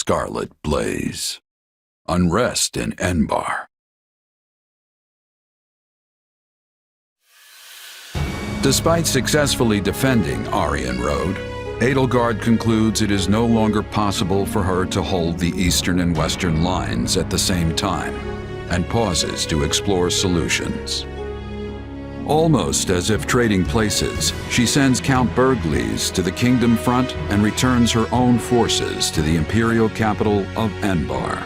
Scarlet blaze. Unrest in Enbarr. Despite successfully defending Aryan Road, Edelgard concludes it is no longer possible for her to hold the eastern and western lines at the same time, and pauses to explore solutions. Almost as if trading places, she sends Count Bergliez to the Kingdom Front and returns her own forces to the imperial capital of Enbarr.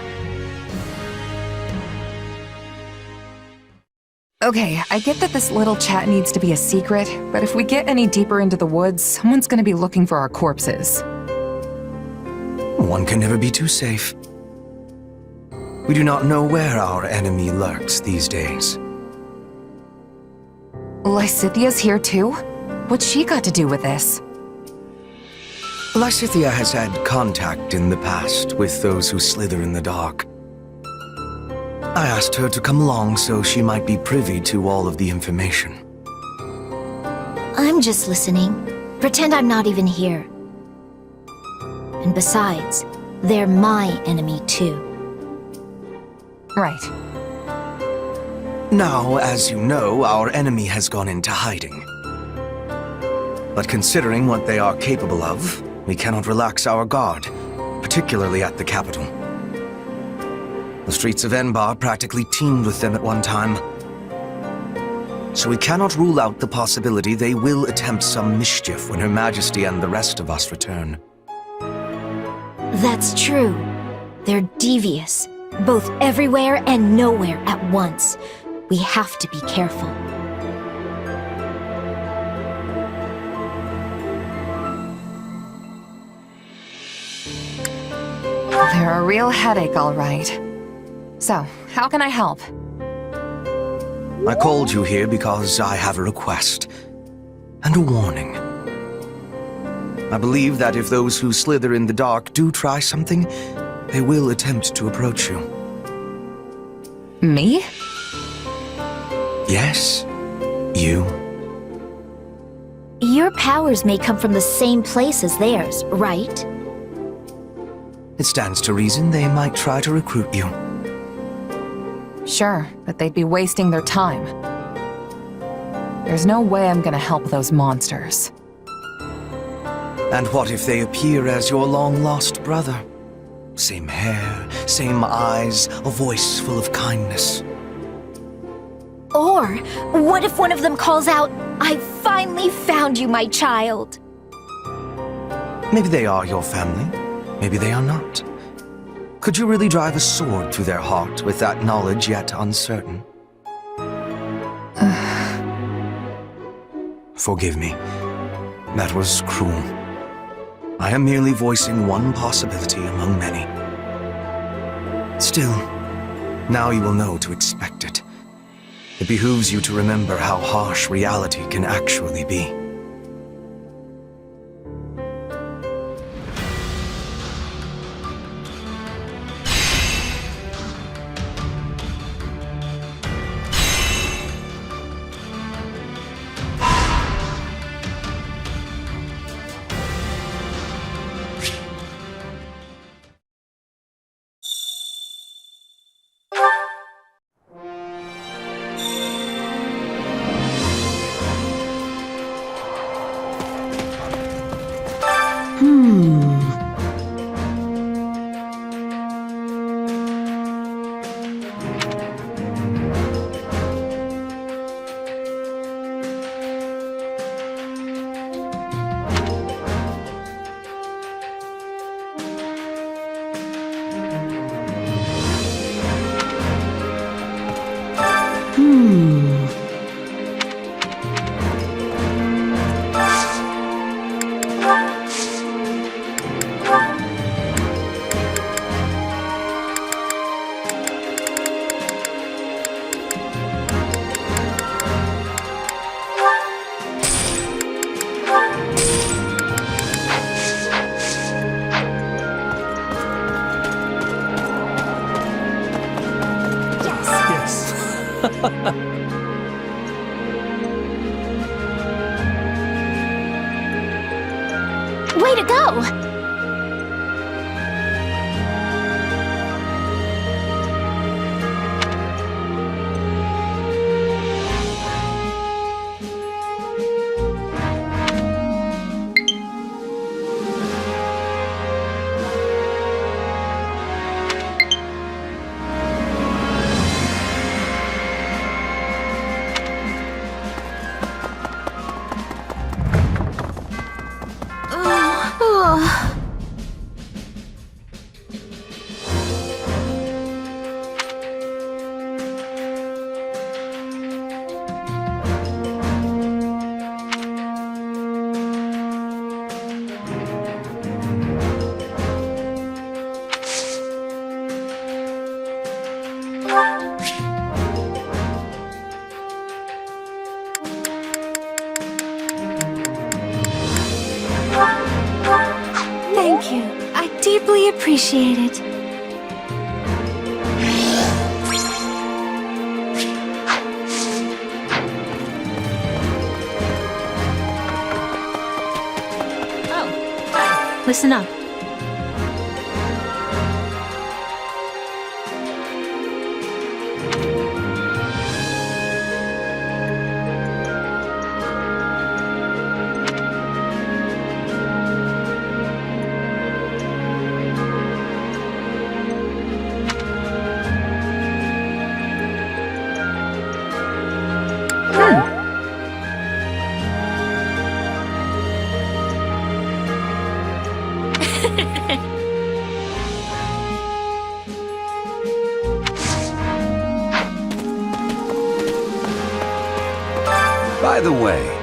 Okay, I get that this little chat needs to be a secret, but if we get any deeper into the woods, someone's gonna be looking for our corpses. One can never be too safe. We do not know where our enemy lurks these days. Lysithia's here too? What's she got to do with this? Lysithia has had contact in the past with those who slither in the dark. I asked her to come along so she might be privy to all of the information. I'm just listening. Pretend I'm not even here. And besides, they're my enemy too. Right. Now, as you know, our enemy has gone into hiding. But considering what they are capable of, we cannot relax our guard, particularly at the capital. The streets of Enbarr practically teemed with them at one time. So we cannot rule out the possibility they will attempt some mischief when Her Majesty and the rest of us return. That's true. They're devious, both everywhere and nowhere at once. We have to be careful. They're a real headache, all right. So, how can I help? I called you here because I have a request and a warning. I believe that if those who slither in the dark do try something, they will attempt to approach you. Me? Yes, you. Your powers may come from the same place as theirs, right? It stands to reason they might try to recruit you. Sure, but they'd be wasting their time. There's no way I'm gonna help those monsters. And what if they appear as your long-lost brother? Same hair, same eyes, a voice full of kindness. Or, what if one of them calls out, "I finally found you, my child"? Maybe they are your family, maybe they are not. Could you really drive a sword through their heart with that knowledge yet uncertain? Forgive me. That was cruel. I am merely voicing one possibility among many. Still, now you will know to expect it. It behooves you to remember how harsh reality can actually be. Way to go! Deeply appreciated. Listen up. By the way,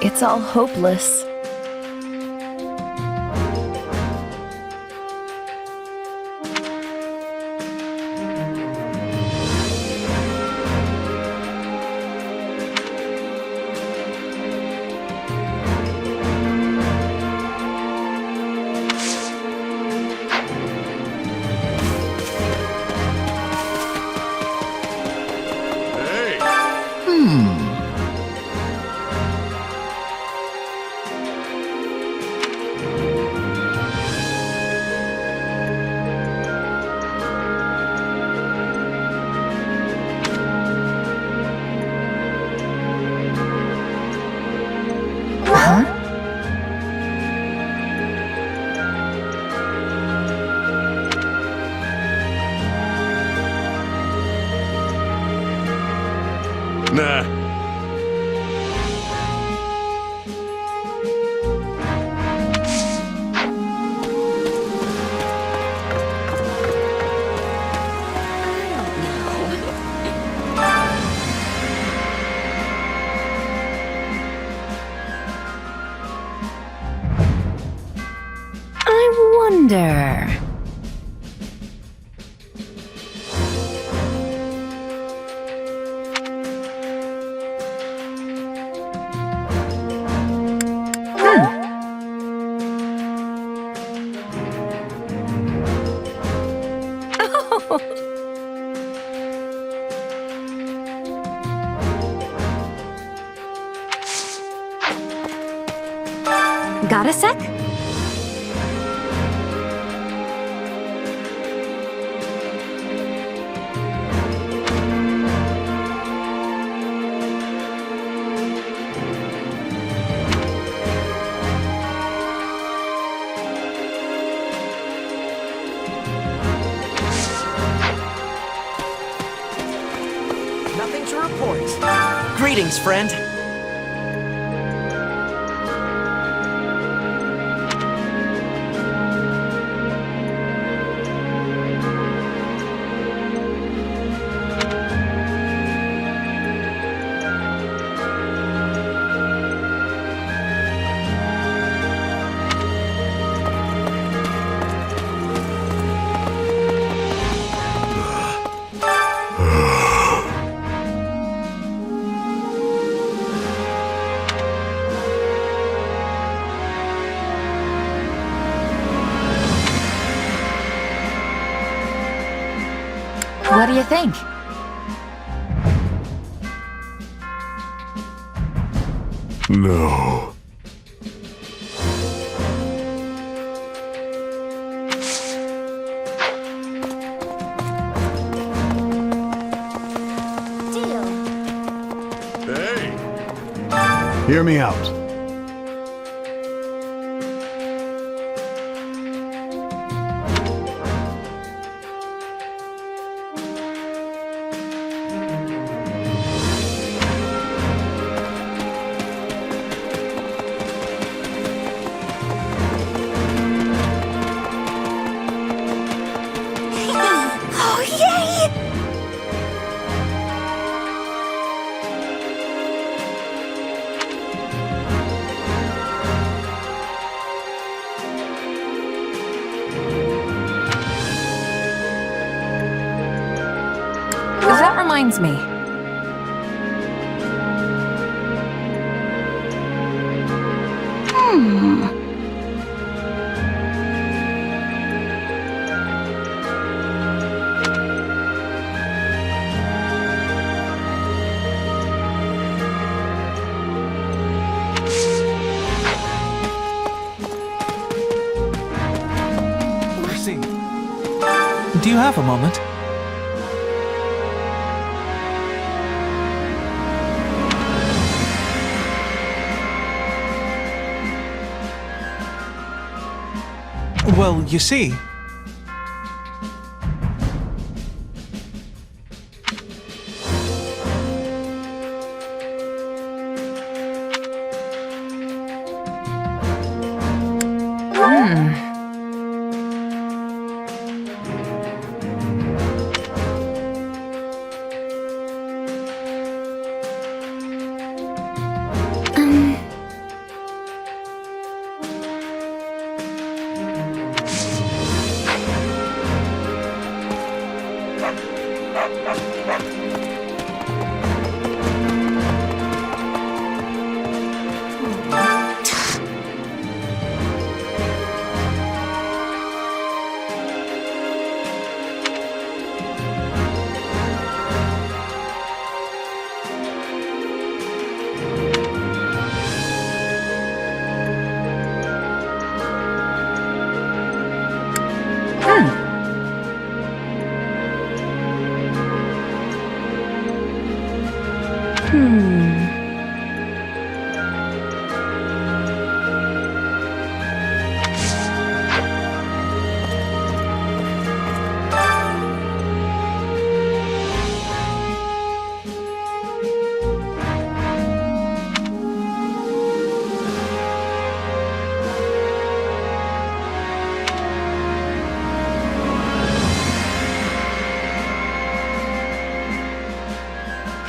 It's all hopeless. Nah. I wonder... Got a sec? Nothing to report. Greetings, friend. What do you think? No. Deal. Hey. hear me out. reminds me. See. Do you have a moment? Well, you see...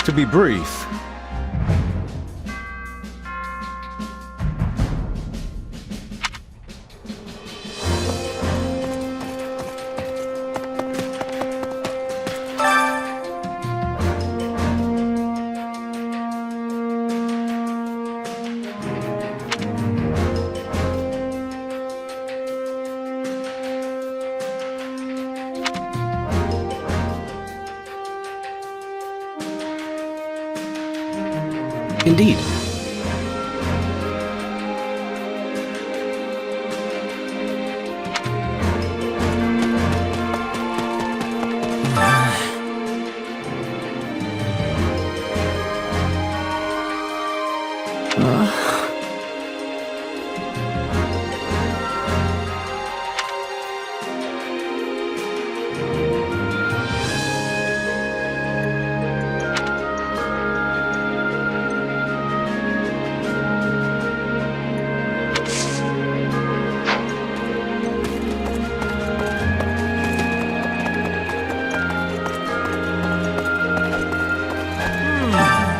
To be brief, Indeed.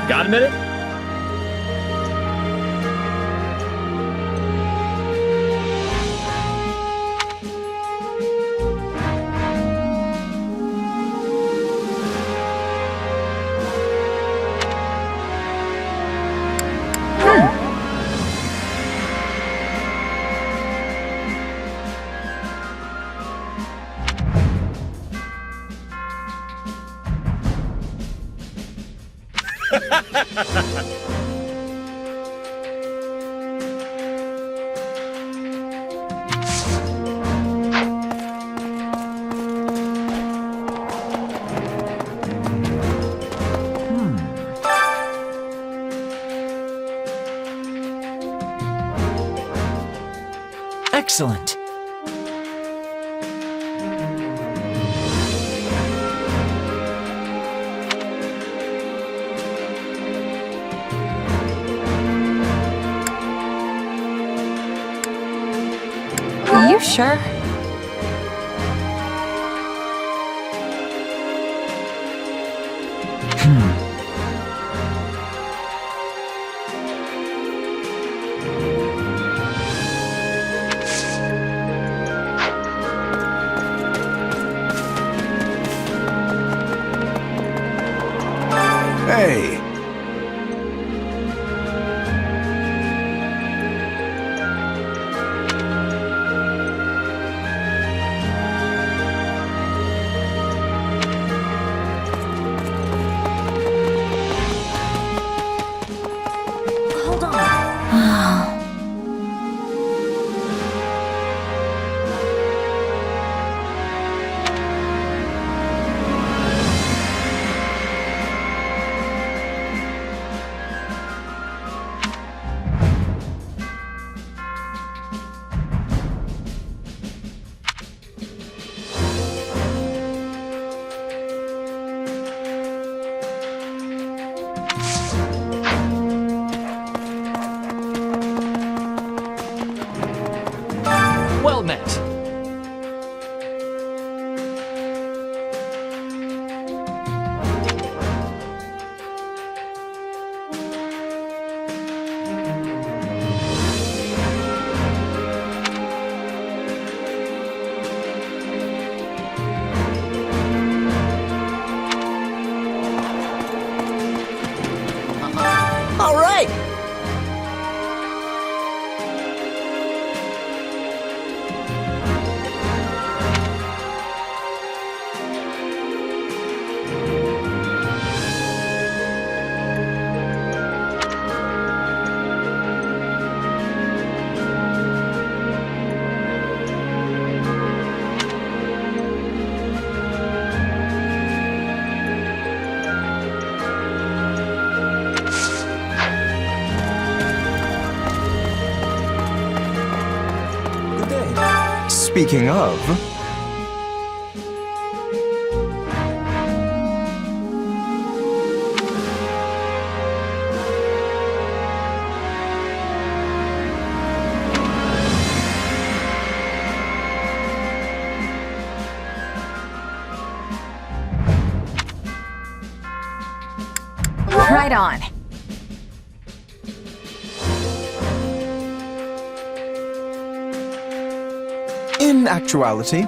Got a minute? Excellent. Are you sure? development. All right! Good day. Speaking of... Right on. In actuality,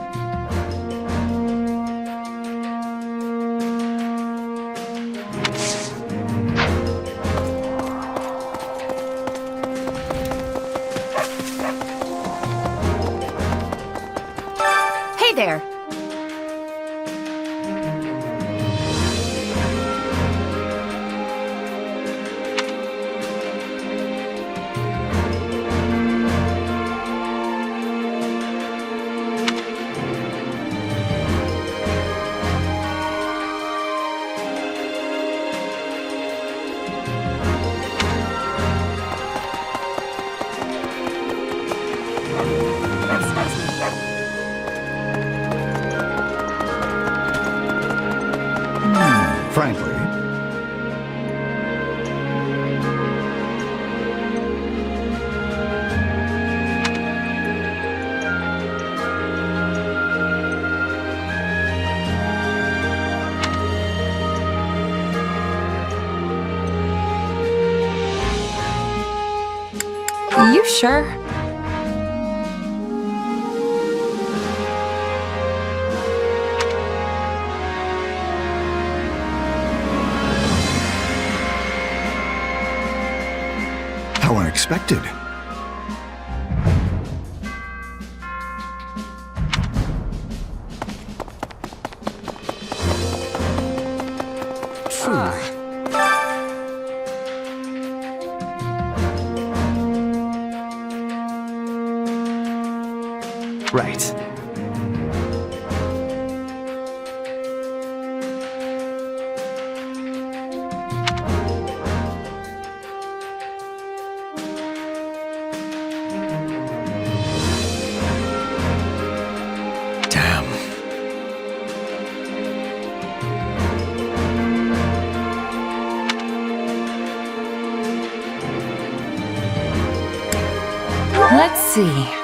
Hey there! Frankly, You sure? how unexpected. right. Damn. Let's see.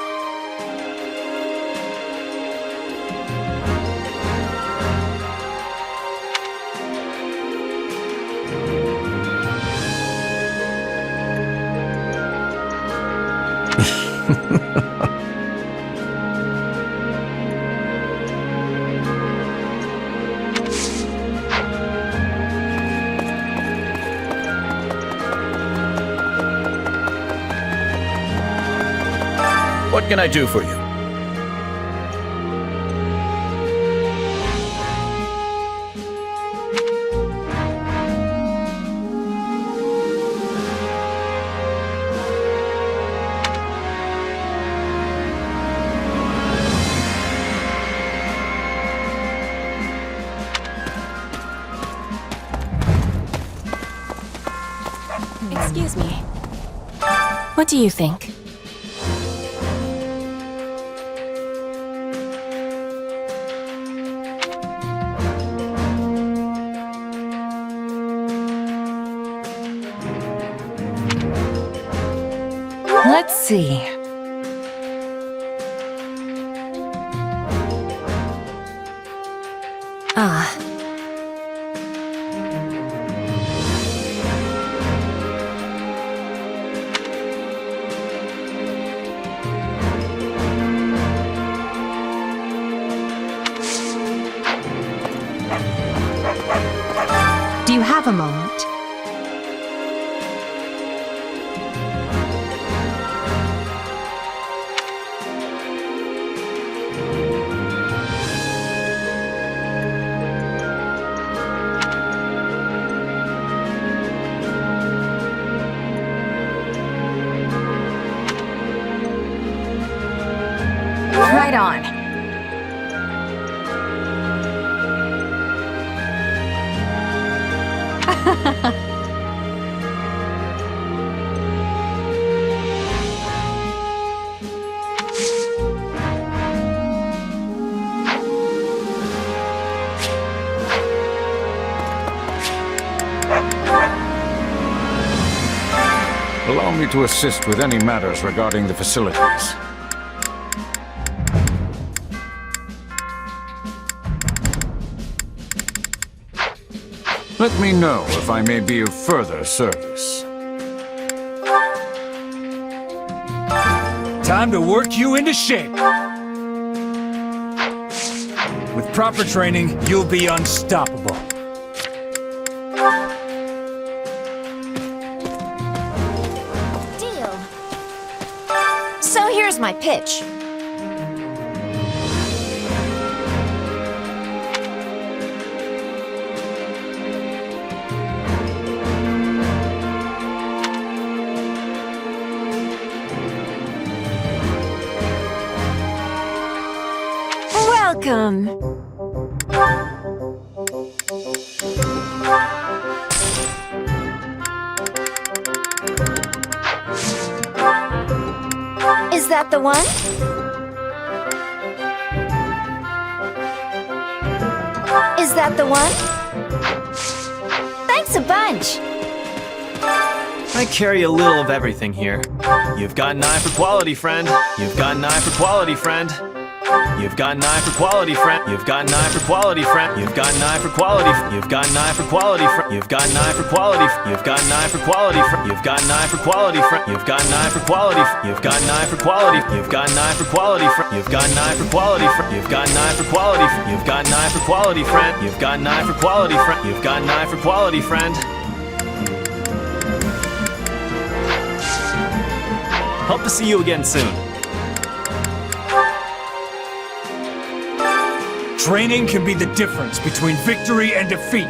What can I do for you? Excuse me. What do you think? Let's see. Ah. Do you have a moment? Right on. Allow me to assist with any matters regarding the facilities. Let me know if I may be of further service. Time to work you into shape. With proper training, you'll be unstoppable. Deal. So here's my pitch. Welcome. Is that the one? Is that the one? Thanks a bunch. I carry a little of everything here. You've got an eye for quality, friend. You've got an eye for quality, friend. You've got an eye for quality, friend. You've got an eye for quality, friend. You've got an eye for quality. You've got an eye for quality, friend. You've got an eye for quality. You've got an eye for quality, friend. You've got an eye for quality, friend. You've got an eye for quality. You've got an eye for quality. You've got an eye for quality, friend. You've got an eye for quality, friend. You've got an eye for quality. You've got an eye for quality, friend. You've got an eye for quality, friend. You've got an eye for quality, friend. Hope to see you again soon. Training can be the difference between victory and defeat.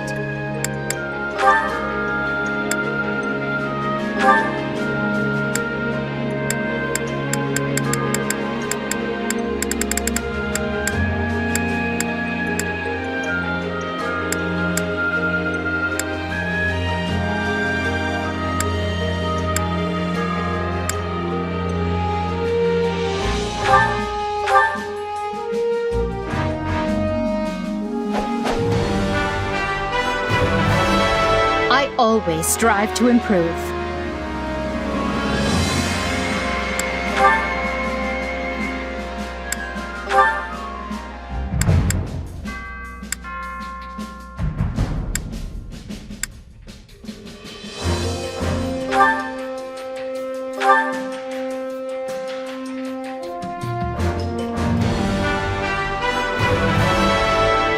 Always strive to improve.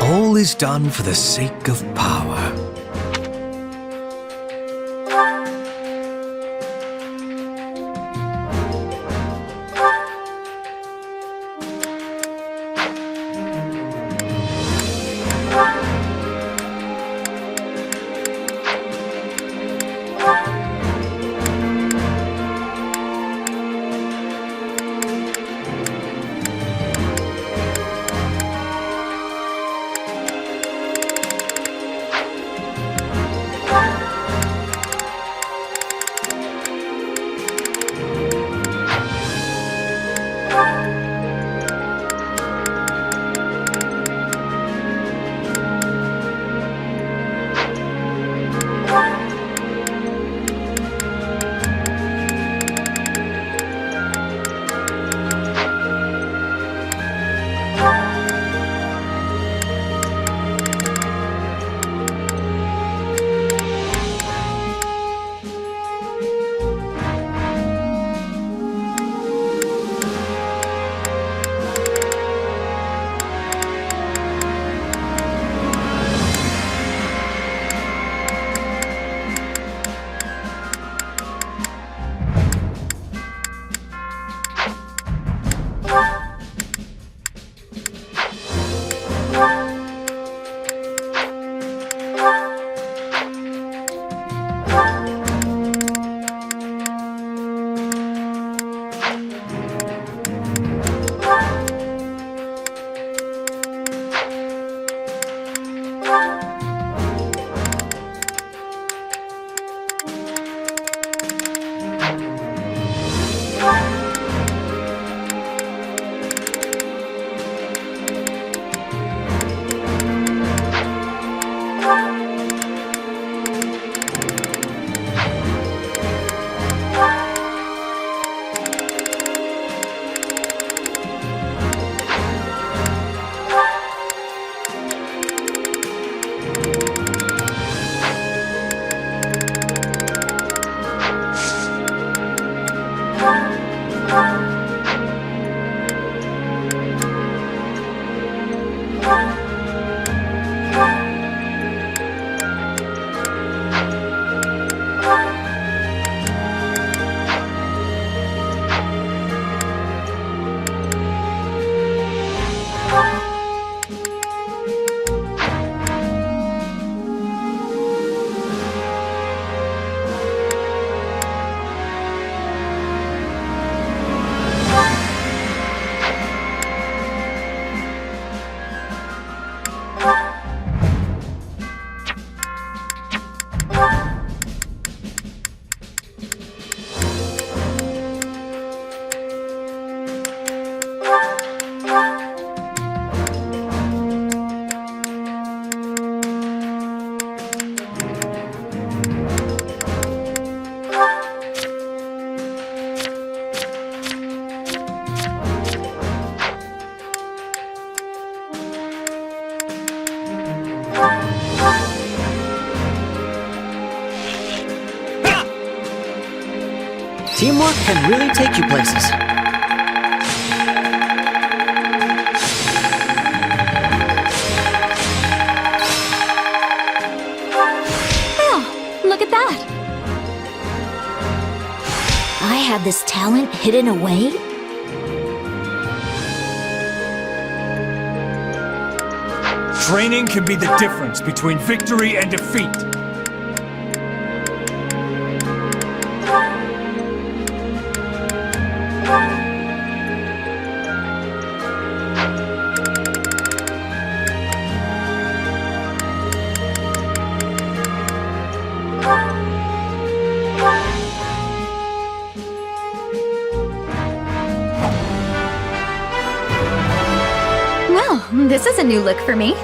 All is done for the sake of power. Teamwork can really take you places. Look at that! I had this talent hidden away? Training can be the difference between victory and defeat. Well, this is a new look for me.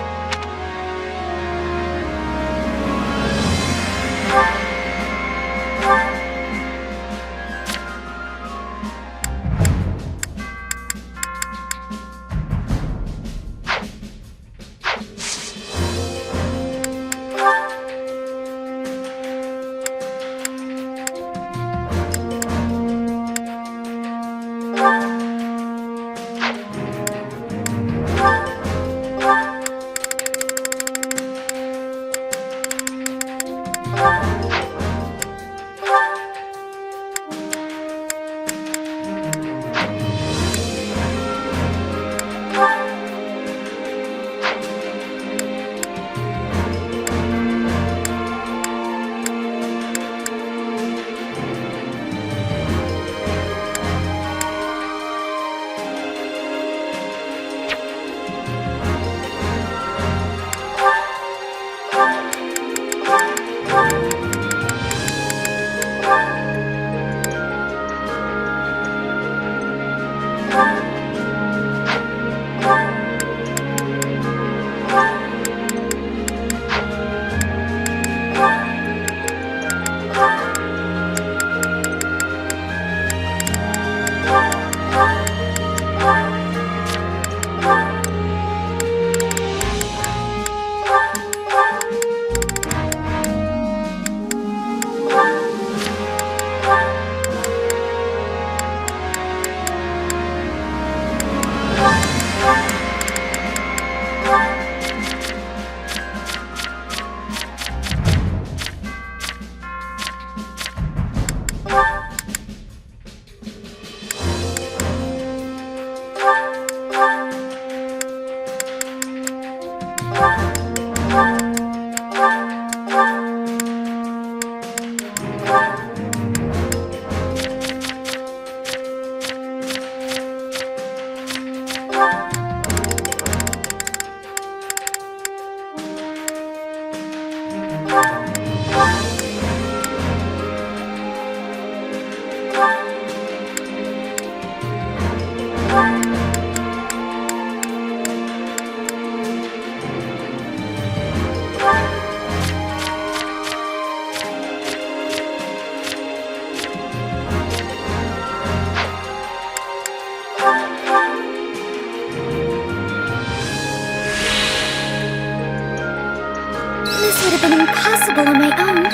This would have been impossible on my own.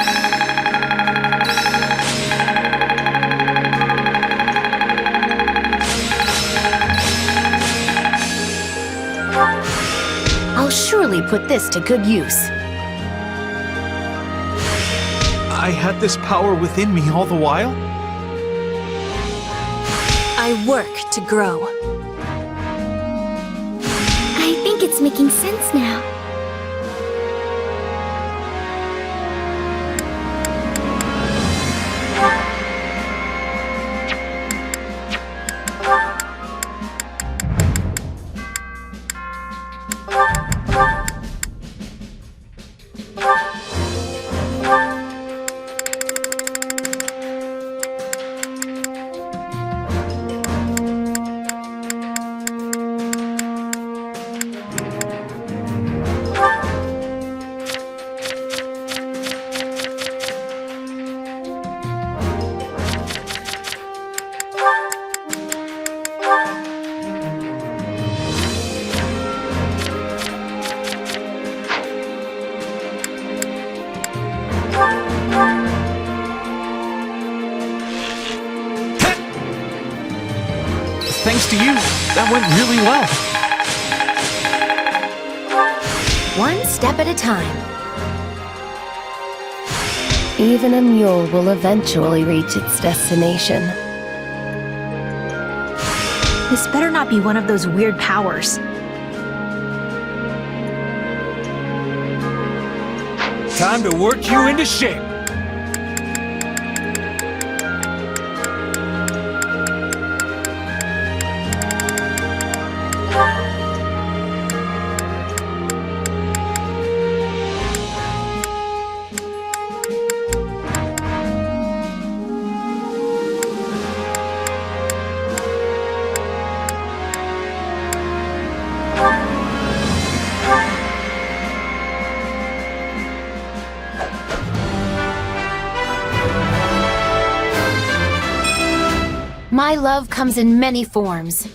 I'll surely put this to good use. I had this power within me all the while? I work to grow. I think it's making sense now. thanks to you, that went really well. One step at a time. Even a mule will eventually reach its destination. This better not be one of those weird powers. Time to work you into shape. My love comes in many forms.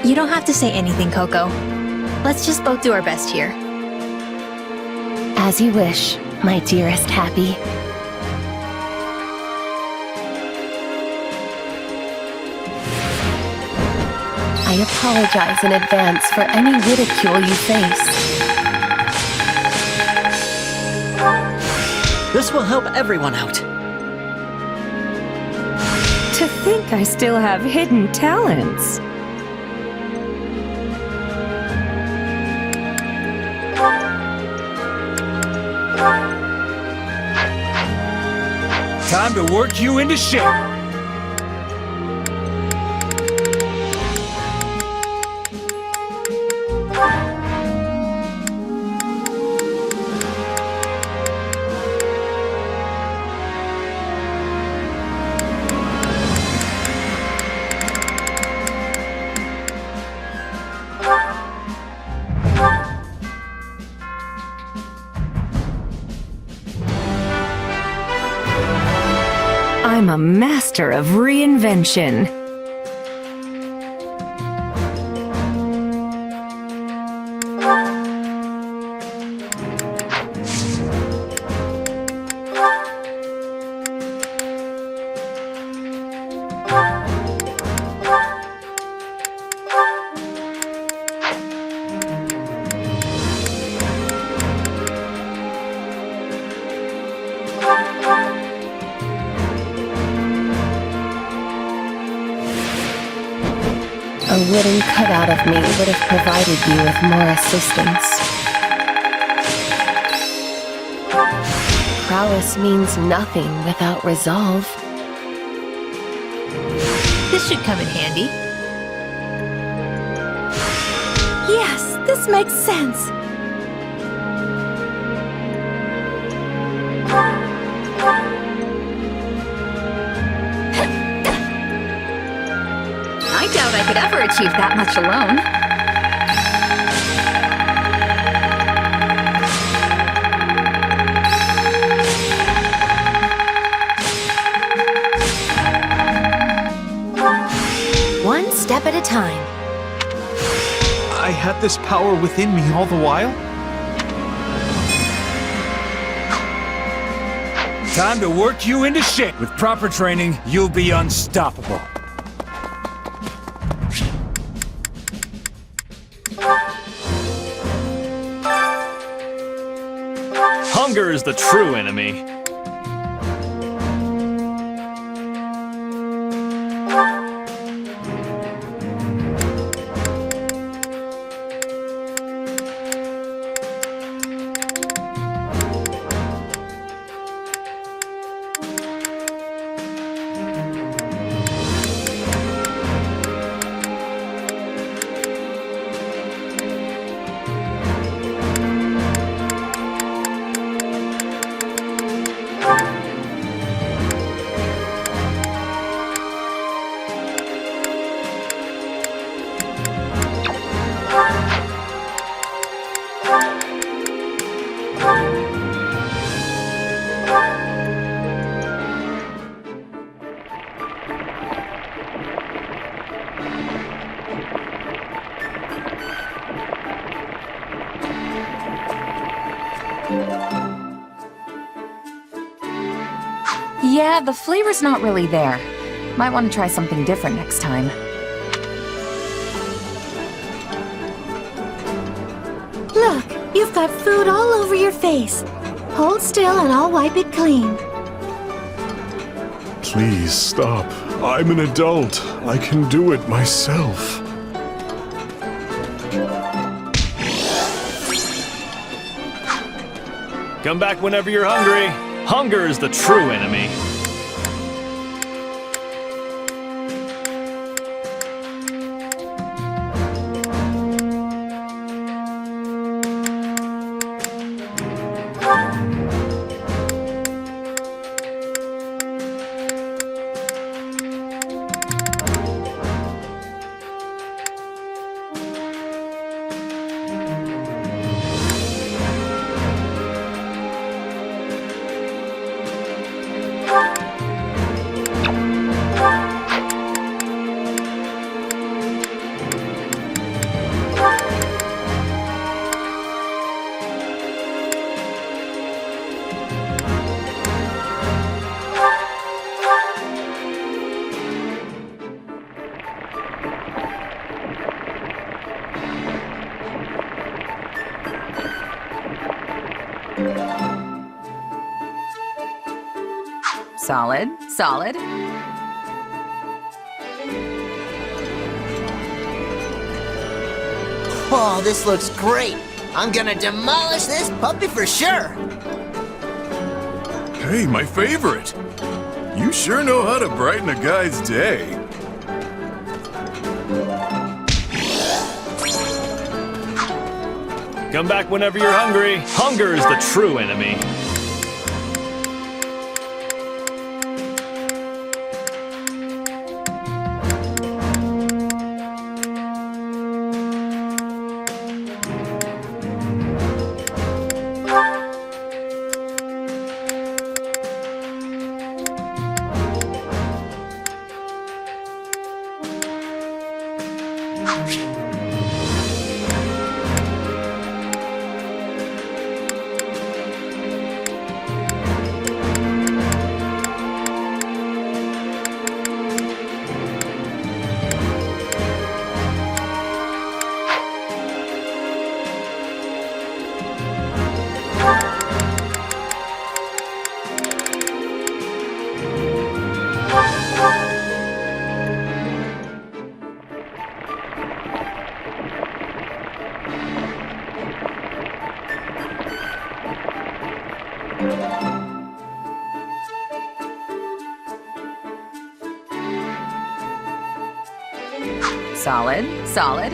You don't have to say anything, Coco. Let's just both do our best here. As you wish, my dearest Happy. I apologize in advance for any ridicule you face. This will help everyone out. To think I still have hidden talents. Time to work you into shape. I'm a master of reinvention. A wooden cutout of me would have provided you with more assistance. Prowess means nothing without resolve. This should come in handy. Yes, this makes sense. I doubt I could ever achieve that much alone. One step at a time. I had this power within me all the while? Time to work you into shape. With proper training, you'll be unstoppable. Hunger is the true enemy. Yeah, the flavor's not really there. Might want to try something different next time. Look, you've got food all over your face. Hold still and I'll wipe it clean. Please stop. I'm an adult. I can do it myself. Come back whenever you're hungry. Hunger is the true enemy. Solid, solid. Oh, this looks great. I'm gonna demolish this puppy for sure. Hey, my favorite. You sure know how to brighten a guy's day. Come back whenever you're hungry. Hunger is the true enemy. Solid, solid.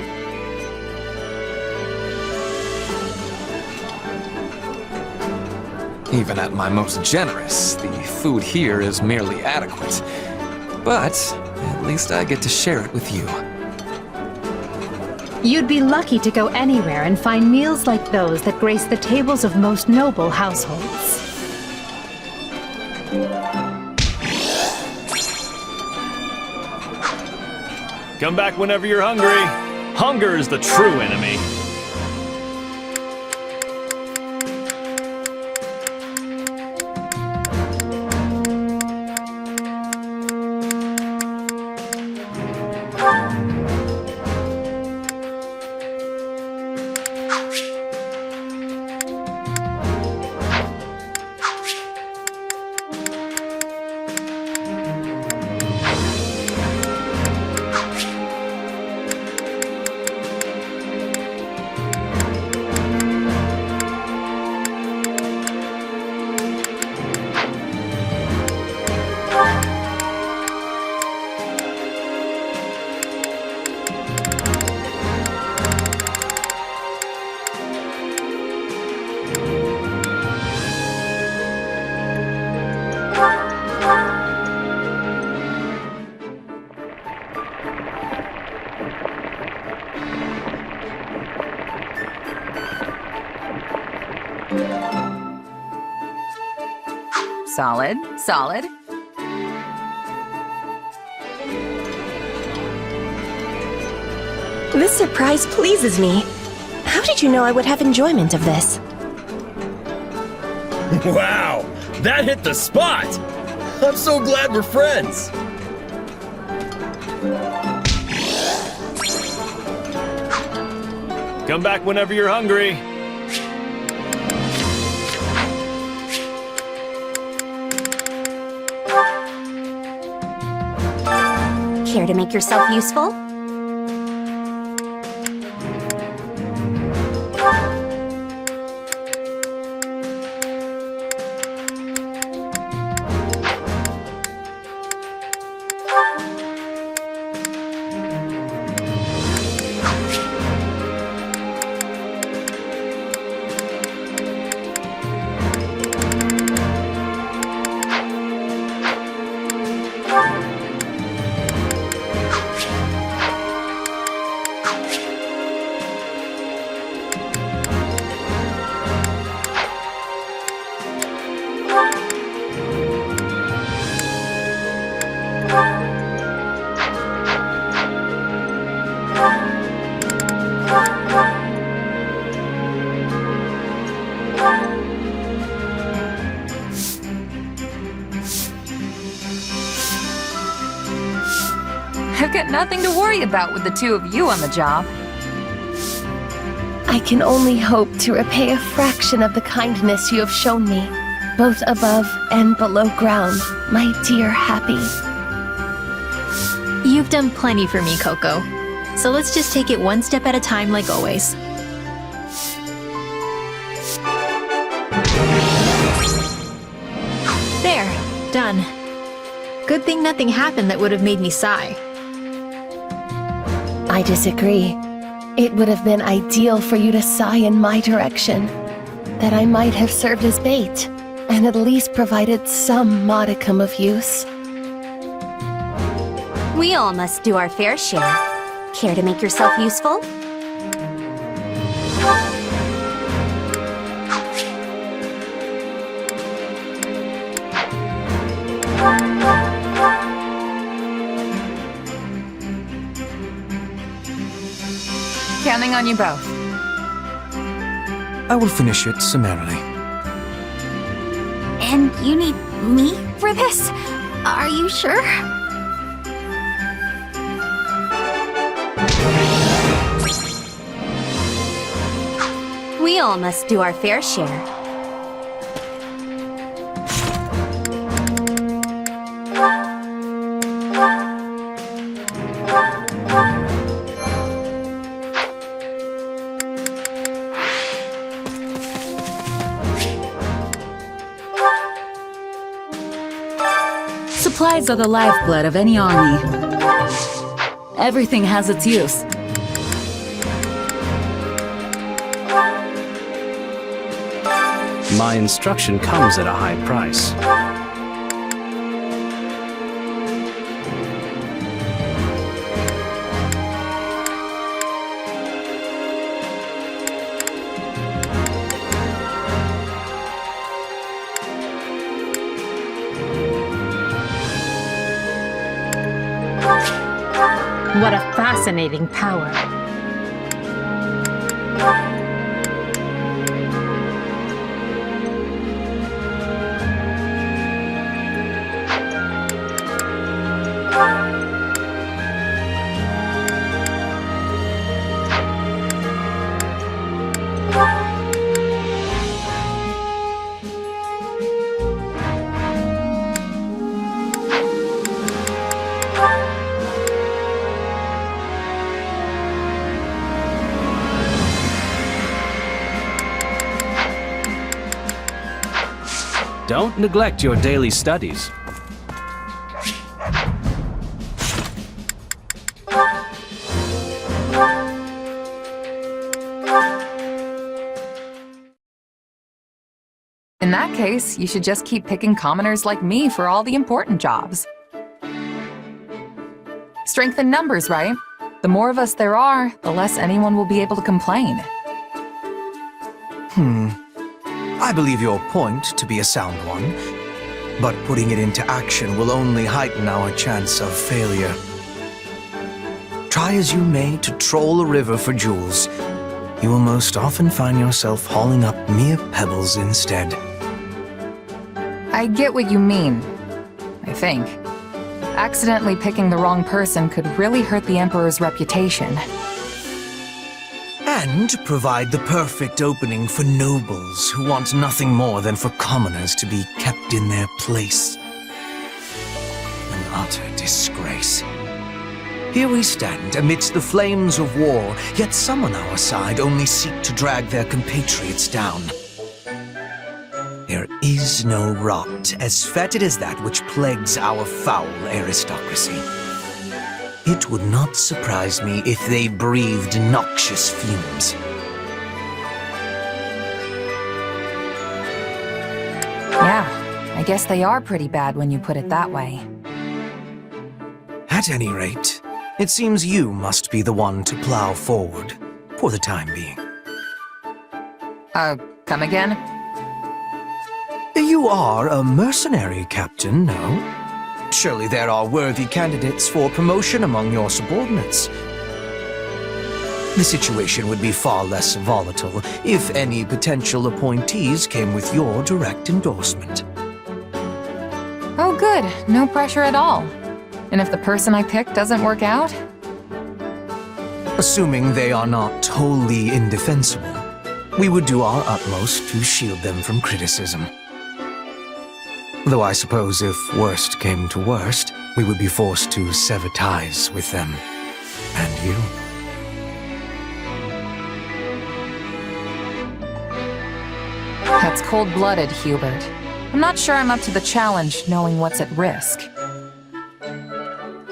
Even at my most generous, the food here is merely adequate. But at least I get to share it with you. You'd be lucky to go anywhere and find meals like those that grace the tables of most noble households. Come back whenever you're hungry. Hunger is the true enemy. Solid, solid. This surprise pleases me. How did you know I would have enjoyment of this? Wow! That hit the spot! I'm so glad we're friends! Come back whenever you're hungry. Care to make yourself useful? I've got nothing to worry about with the two of you on the job. I can only hope to repay a fraction of the kindness you have shown me, both above and below ground, my dear Happy. You've done plenty for me, Coco. So let's just take it one step at a time like always. There, done. Good thing nothing happened that would have made me sigh. I disagree. It would have been ideal for you to sigh in my direction, that I might have served as bait, and at least provided some modicum of use. We all must do our fair share. Care to make yourself useful? Counting on you both. I will finish it summarily. And you need me for this? Are you sure? We all must do our fair share. Supplies are the lifeblood of any army. Everything has its use. My instruction comes at a high price. What a fascinating power. Don't neglect your daily studies. In that case, you should just keep picking commoners like me for all the important jobs. Strength in numbers, right? The more of us there are, the less anyone will be able to complain. I believe your point to be a sound one, but putting it into action will only heighten our chance of failure. Try as you may to troll a river for jewels, you will most often find yourself hauling up mere pebbles instead. I get what you mean, think. Accidentally picking the wrong person could really hurt the Emperor's reputation. And provide the perfect opening for nobles who want nothing more than for commoners to be kept in their place. An utter disgrace. Here we stand amidst the flames of war, yet some on our side only seek to drag their compatriots down. There is no rot as fetid as that which plagues our foul aristocracy. It would not surprise me if they breathed noxious fumes. Yeah, I guess they are pretty bad when you put it that way. At any rate, it seems you must be the one to plow forward, for the time being. Come again? You are a mercenary, Captain, no? Surely there are worthy candidates for promotion among your subordinates. The situation would be far less volatile if any potential appointees came with your direct endorsement. Oh good, no pressure at all. And if the person I pick doesn't work out? Assuming they are not wholly indefensible, we would do our utmost to shield them from criticism. Though I suppose if worst came to worst, we would be forced to sever ties with them. And you. That's cold-blooded, Hubert. I'm not sure I'm up to the challenge knowing what's at risk.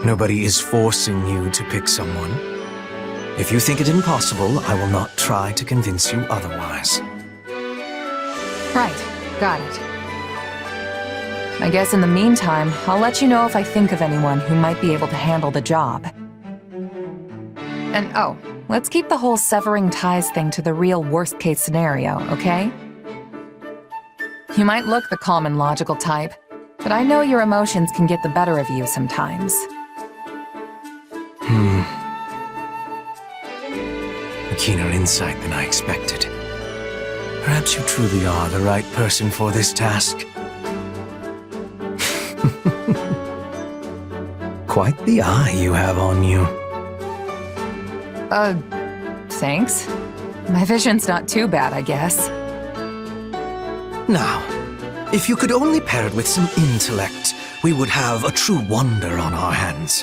Nobody is forcing you to pick someone. If you think it impossible, I will not try to convince you otherwise. Right, got it. I guess in the meantime, I'll let you know if I think of anyone who might be able to handle the job. And oh, let's keep the whole severing ties thing to the real worst-case scenario, okay? You might look the calm and logical type, but I know your emotions can get the better of you sometimes. A keener insight than I expected. Perhaps you truly are the right person for this task. Quite the eye you have on you. Thanks. My vision's not too bad, I guess. Now, if you could only pair it with some intellect, we would have a true wonder on our hands.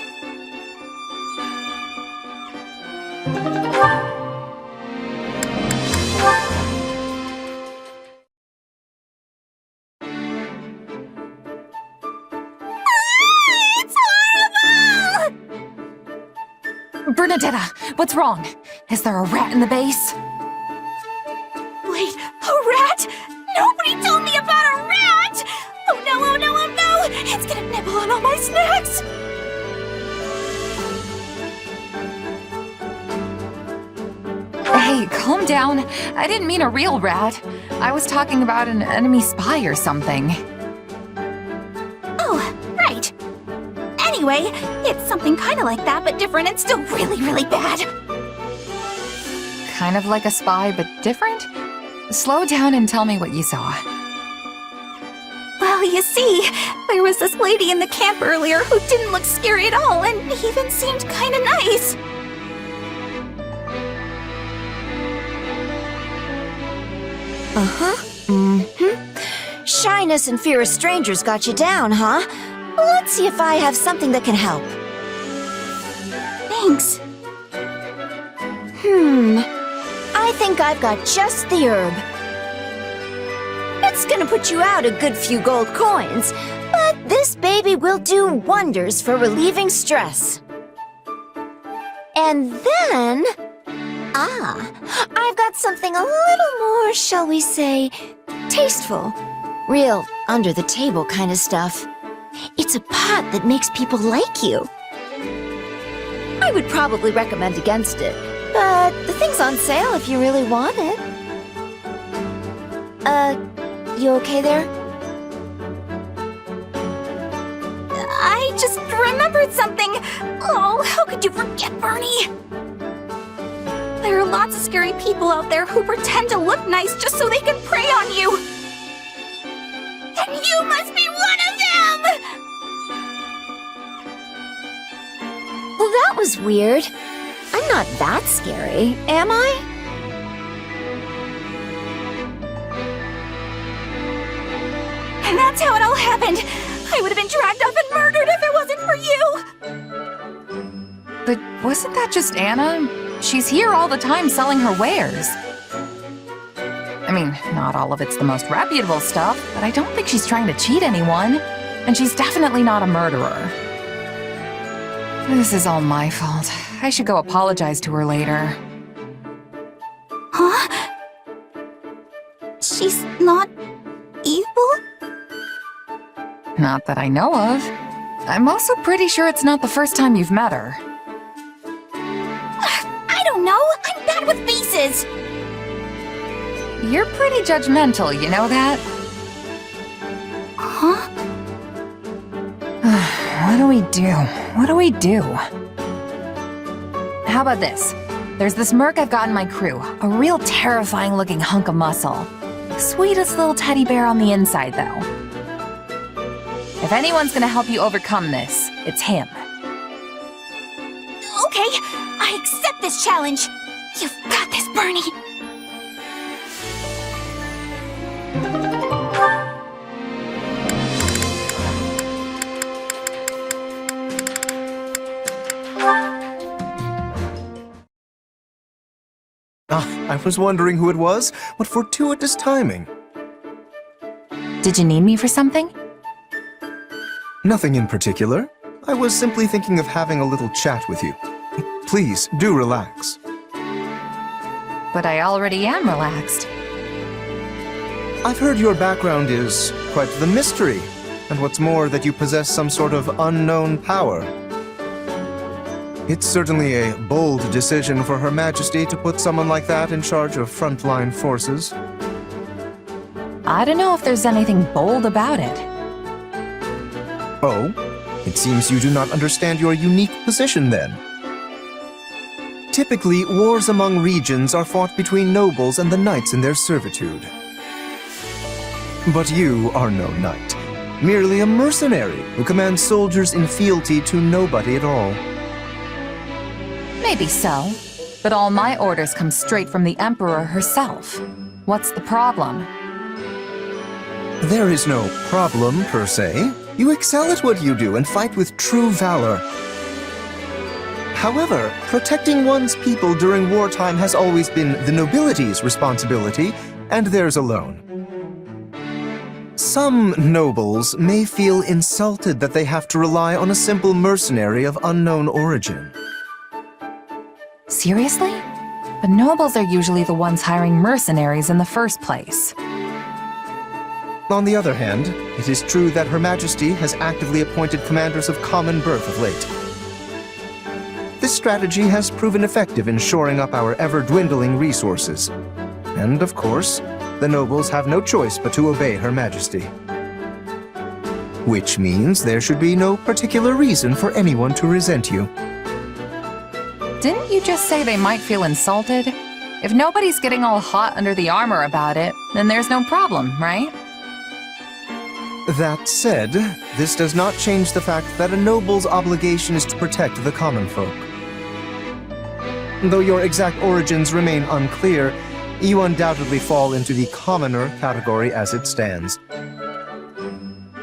Bernadetta, what's wrong? Is there a rat in the base? Wait, a rat? Nobody told me about a rat! Oh no, oh no, oh no! It's gonna nibble on all my snacks! Hey, calm down. I didn't mean a real rat. I was talking about an enemy spy or something. Oh, right. Anyway, it's something kind of like that, but different and still really, really bad. Kind of like a spy, but different? Slow down and tell me what you saw. Well, you see, there was this lady in the camp earlier who didn't look scary at all and even seemed kind of nice. Shyness and fear of strangers got you down, huh? Let's see if I have something that can help. Thanks. I think I've got just the herb. It's gonna put you out a good few gold coins, but this baby will do wonders for relieving stress. And then... I've got something a little more, shall we say, tasteful. Real under-the-table kind of stuff. It's a pot that makes people like you. I would probably recommend against it, but the thing's on sale if you really want it. You okay there? I just remembered something. Oh, how could you forget, Bernie? There are lots of scary people out there who pretend to look nice just so they can prey on you. And you must be one of them! that was weird. I'm not that scary, am I? And that's how it all happened. I would have been dragged off and murdered if it wasn't for you! But wasn't that just Anna? She's here all the time selling her wares. I mean, not all of it's the most reputable stuff, but I don't think she's trying to cheat anyone. And she's definitely not a murderer. This is all my fault. I should go apologize to her later. Huh? She's not evil? Not that I know of. I'm also pretty sure it's not the first time you've met her. I don't know. I'm bad with faces. You're pretty judgmental, you know that? Huh? What do we do? What do we do? How about this? There's this merc I've got in my crew. A real terrifying looking hunk of muscle. Sweetest little teddy bear on the inside, though. If anyone's gonna help you overcome this, it's him. Okay, I accept this challenge. You've got this, Bernie. I was wondering who it was. What fortuitous timing. Did you need me for something? Nothing in particular. I was simply thinking of having a little chat with you. Please, do relax. But I already am relaxed. I've heard your background is quite the mystery, and what's more, that you possess some sort of unknown power. It's certainly a bold decision for Her Majesty to put someone like that in charge of frontline forces. I don't know if there's anything bold about it. Oh? It seems you do not understand your unique position, then. Typically, wars among regions are fought between nobles and the knights in their servitude. But you are no knight, merely a mercenary who commands soldiers in fealty to nobody at all. Maybe so, but all my orders come straight from the Emperor herself. What's the problem? There is no problem, per se. You excel at what you do and fight with true valor. However, protecting one's people during wartime has always been the nobility's responsibility, and theirs alone. Some nobles may feel insulted that they have to rely on a simple mercenary of unknown origin. Seriously? But nobles are usually the ones hiring mercenaries in the first place. On the other hand, it is true that Her Majesty has actively appointed commanders of common birth of late. This strategy has proven effective in shoring up our ever-dwindling resources. And, of course, the nobles have no choice but to obey Her Majesty. Which means there should be no particular reason for anyone to resent you. Didn't you just say they might feel insulted? If nobody's getting all hot under the armor about it, then there's no problem, right? That said, this does not change the fact that a noble's obligation is to protect the common folk. Though your exact origins remain unclear, you undoubtedly fall into the commoner category as it stands.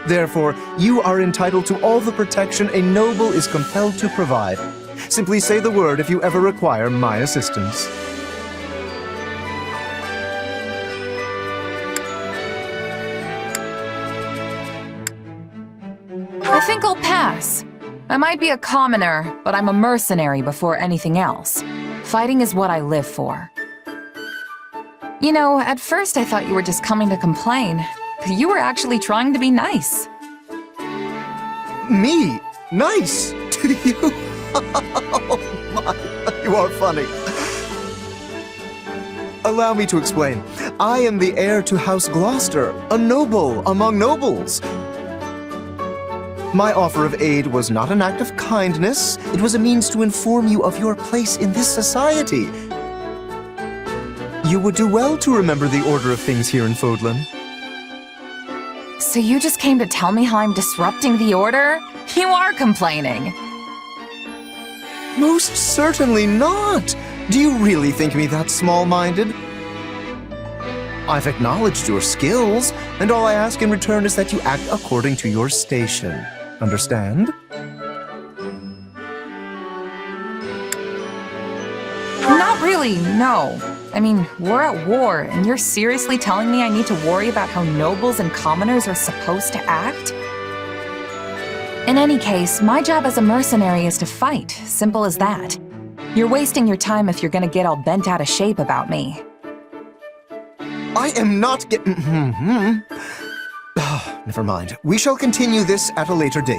Therefore, you are entitled to all the protection a noble is compelled to provide. Simply say the word if you ever require my assistance. I think I'll pass. I might be a commoner, but I'm a mercenary before anything else. Fighting is what I live for. You know, at first I thought you were just coming to complain, but you were actually trying to be nice. Me? Nice? To you? Oh my, you are funny. Allow me to explain. I am the heir to House Gloucester, a noble among nobles. My offer of aid was not an act of kindness. It was a means to inform you of your place in this society. You would do well to remember the order of things here in Fodlan. So you just came to tell me how I'm disrupting the order? You are complaining. Most certainly not! Do you really think me that small-minded? I've acknowledged your skills, and all I ask in return is that you act according to your station. Understand? Not really, no. I mean, we're at war, and you're seriously telling me I need to worry about how nobles and commoners are supposed to act? In any case, my job as a mercenary is to fight, simple as that. You're wasting your time if you're gonna get all bent out of shape about me. I am not getting... Never mind. We shall continue this at a later date.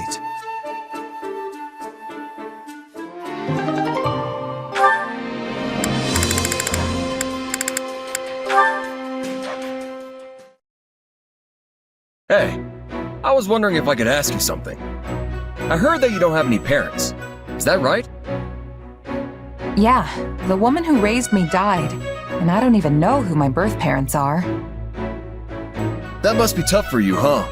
Hey, I was wondering if I could ask you something. I heard that you don't have any parents. Is that right? Yeah, the woman who raised me died, and I don't even know who my birth parents are. That must be tough for you, huh?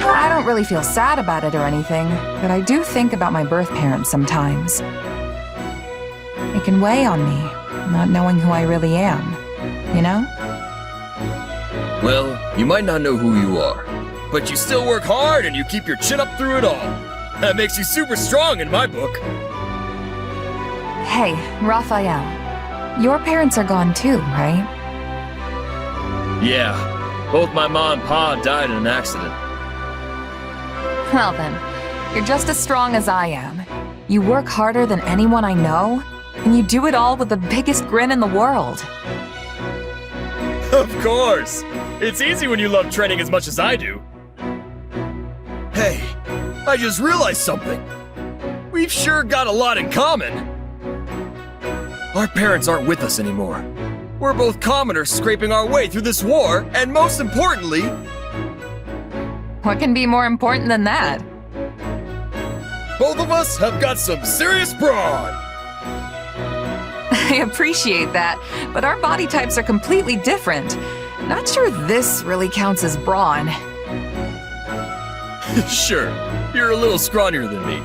I don't really feel sad about it or anything, but I do think about my birth parents sometimes. It can weigh on me, not knowing who I really am, you know? Well, you might not know who you are, but you still work hard and you keep your chin up through it all. That makes you super strong in my book. Hey, Raphael. Your parents are gone too, right? Yeah, both my mom and pa died in an accident. Well then, you're just as strong as I am. You work harder than anyone I know, and you do it all with the biggest grin in the world. Of course! It's easy when you love training as much as I do. Hey, I just realized something. We've sure got a lot in common. Our parents aren't with us anymore. We're both commoners scraping our way through this war, and most importantly... What can be more important than that? Both of us have got some serious brawn! I appreciate that, but our body types are completely different. Not sure this really counts as brawn. Sure, you're a little scrawnier than me,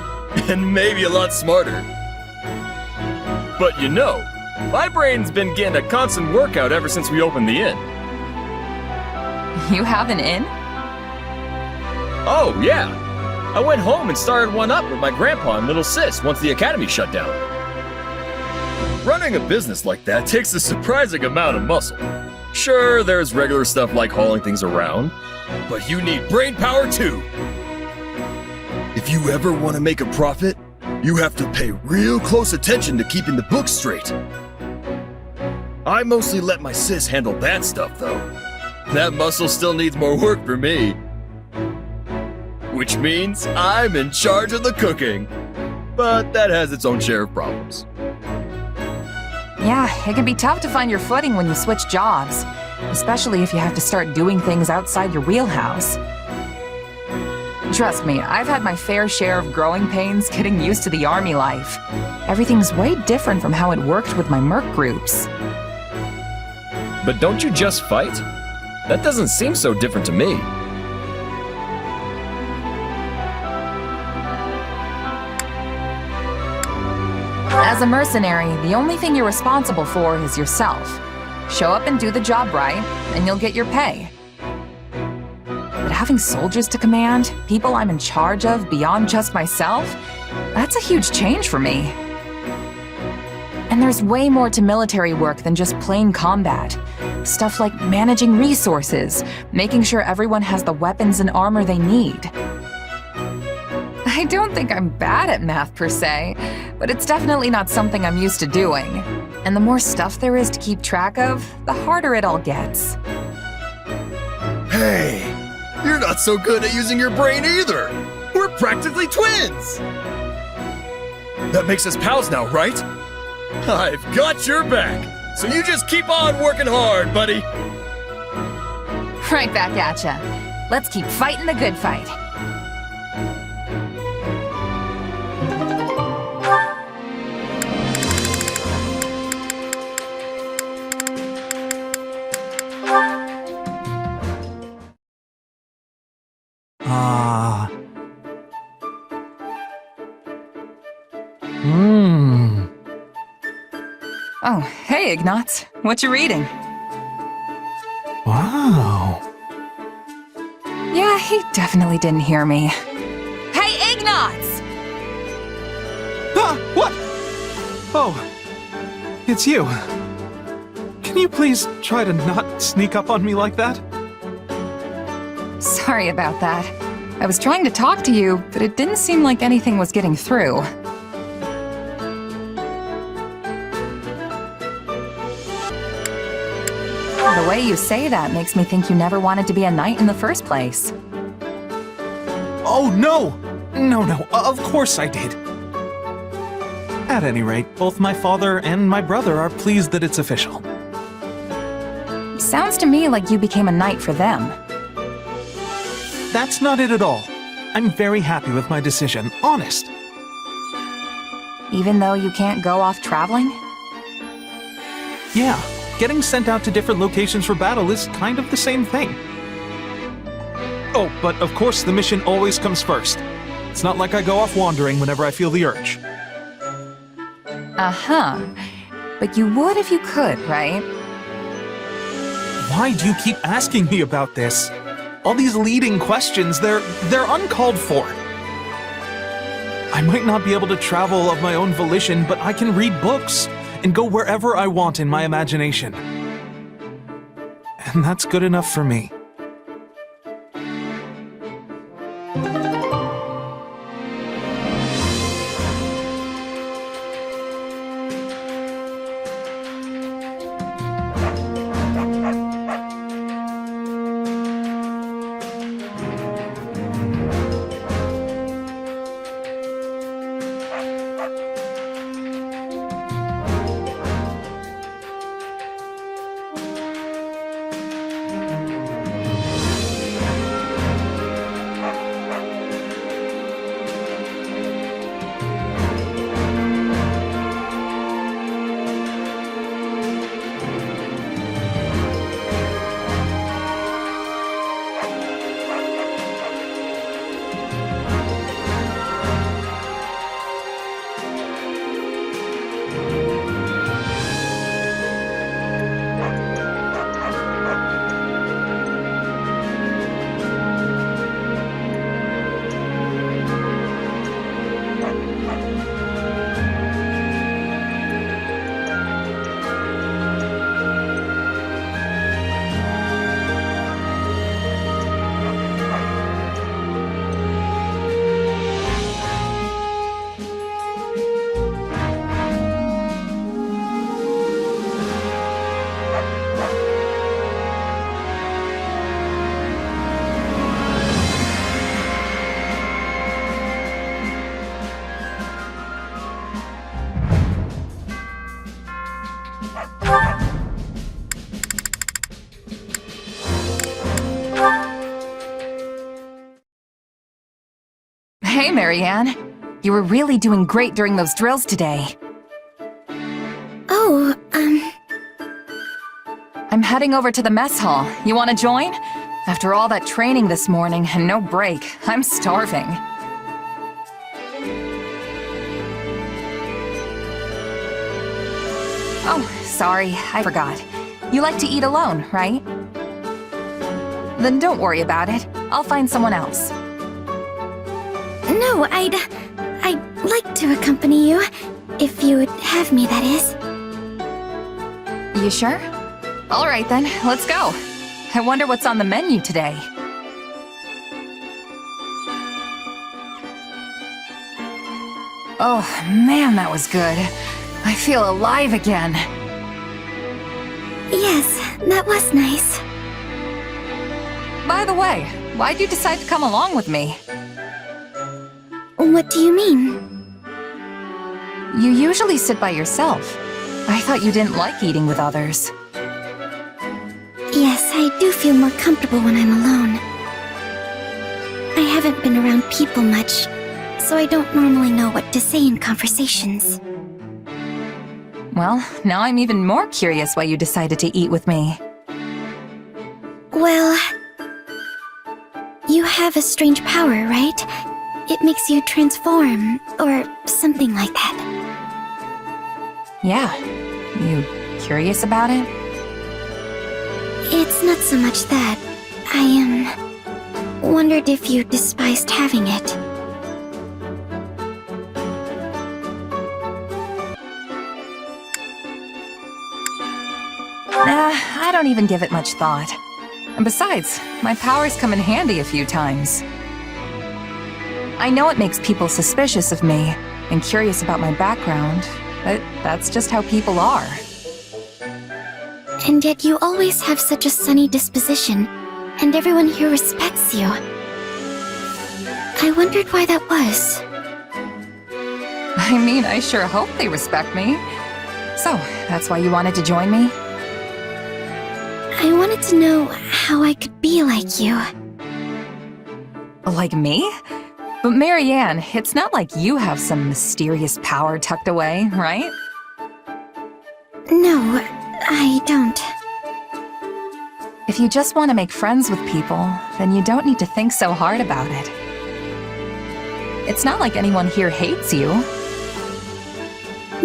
and maybe a lot smarter. But you know, my brain's been getting a constant workout ever since we opened the inn. You have an inn? Oh, yeah. I went home and started one up with my grandpa and little sis once the academy shut down. Running a business like that takes a surprising amount of muscle. Sure, there's regular stuff like hauling things around, but you need brain power too. If you ever want to make a profit, you have to pay real close attention to keeping the books straight. I mostly let my sis handle that stuff though. That muscle still needs more work for me. Which means I'm in charge of the cooking. But that has its own share of problems. Yeah, it can be tough to find your footing when you switch jobs, especially if you have to start doing things outside your wheelhouse. Trust me, I've had my fair share of growing pains getting used to the army life. Everything's way different from how it worked with my merc groups. But don't you just fight? That doesn't seem so different to me. As a mercenary, the only thing you're responsible for is yourself. Show up and do the job right, and you'll get your pay. But having soldiers to command, people I'm in charge of beyond just myself, that's a huge change for me. And there's way more to military work than just plain combat. Stuff like managing resources, making sure everyone has the weapons and armor they need. I don't think I'm bad at math per se, but it's definitely not something I'm used to doing. And the more stuff there is to keep track of, the harder it all gets. Hey, you're not so good at using your brain either. We're practically twins. That makes us pals now, right? I've got your back, so you just keep on working hard, buddy. Right back at ya. Let's keep fighting the good fight. Oh, hey, Ignatz. What you reading? Wow. Yeah, he definitely didn't hear me. Hey, Ignatz! Ah, what? Oh, it's you. Can you please try to not sneak up on me like that? Sorry about that. I was trying to talk to you, but it didn't seem like anything was getting through. The way you say that makes me think you never wanted to be a knight in the first place. Oh, no! No, of course I did. At any rate, both my father and my brother are pleased that it's official. Sounds to me like you became a knight for them. That's not it at all. I'm very happy with my decision, honest. Even though you can't go off traveling? Yeah, getting sent out to different locations for battle is kind of the same thing. Oh, but of course the mission always comes first. It's not like I go off wandering whenever I feel the urge. Uh-huh. But you would if you could, right? Why do you keep asking me about this? All these leading questions, they're uncalled for. I might not be able to travel of my own volition, but I can read books and go wherever I want in my imagination. And that's good enough for me. Hey, Marianne. You were really doing great during those drills today. Oh, I'm heading over to the mess hall. You want to join? After all that training this morning and no break, I'm starving. Oh, sorry, I forgot. You like to eat alone, right? Then don't worry about it. I'll find someone else. No, I'd like to accompany you. If you would have me, that is. You sure? All right then, let's go. I wonder what's on the menu today. Oh, man, that was good. I feel alive again. Yes, that was nice. By the way, why'd you decide to come along with me? What do you mean? You usually sit by yourself. I thought you didn't like eating with others. Yes, I do feel more comfortable when I'm alone. I haven't been around people much, so I don't normally know what to say in conversations. Well, now I'm even more curious why you decided to eat with me. Well, you have a strange power, right? It makes you transform, or something like that. Yeah. You curious about it? It's not so much that. I, wondered if you despised having it. I don't even give it much thought. And besides, my powers come in handy a few times. I know it makes people suspicious of me and curious about my background, but that's just how people are. And yet you always have such a sunny disposition, and everyone here respects you. I wondered why that was. I mean, I sure hope they respect me. So, that's why you wanted to join me? I wanted to know how I could be like you. Like me? But Marianne, it's not like you have some mysterious power tucked away, right? No, I don't. If you just want to make friends with people, then you don't need to think so hard about it. It's not like anyone here hates you.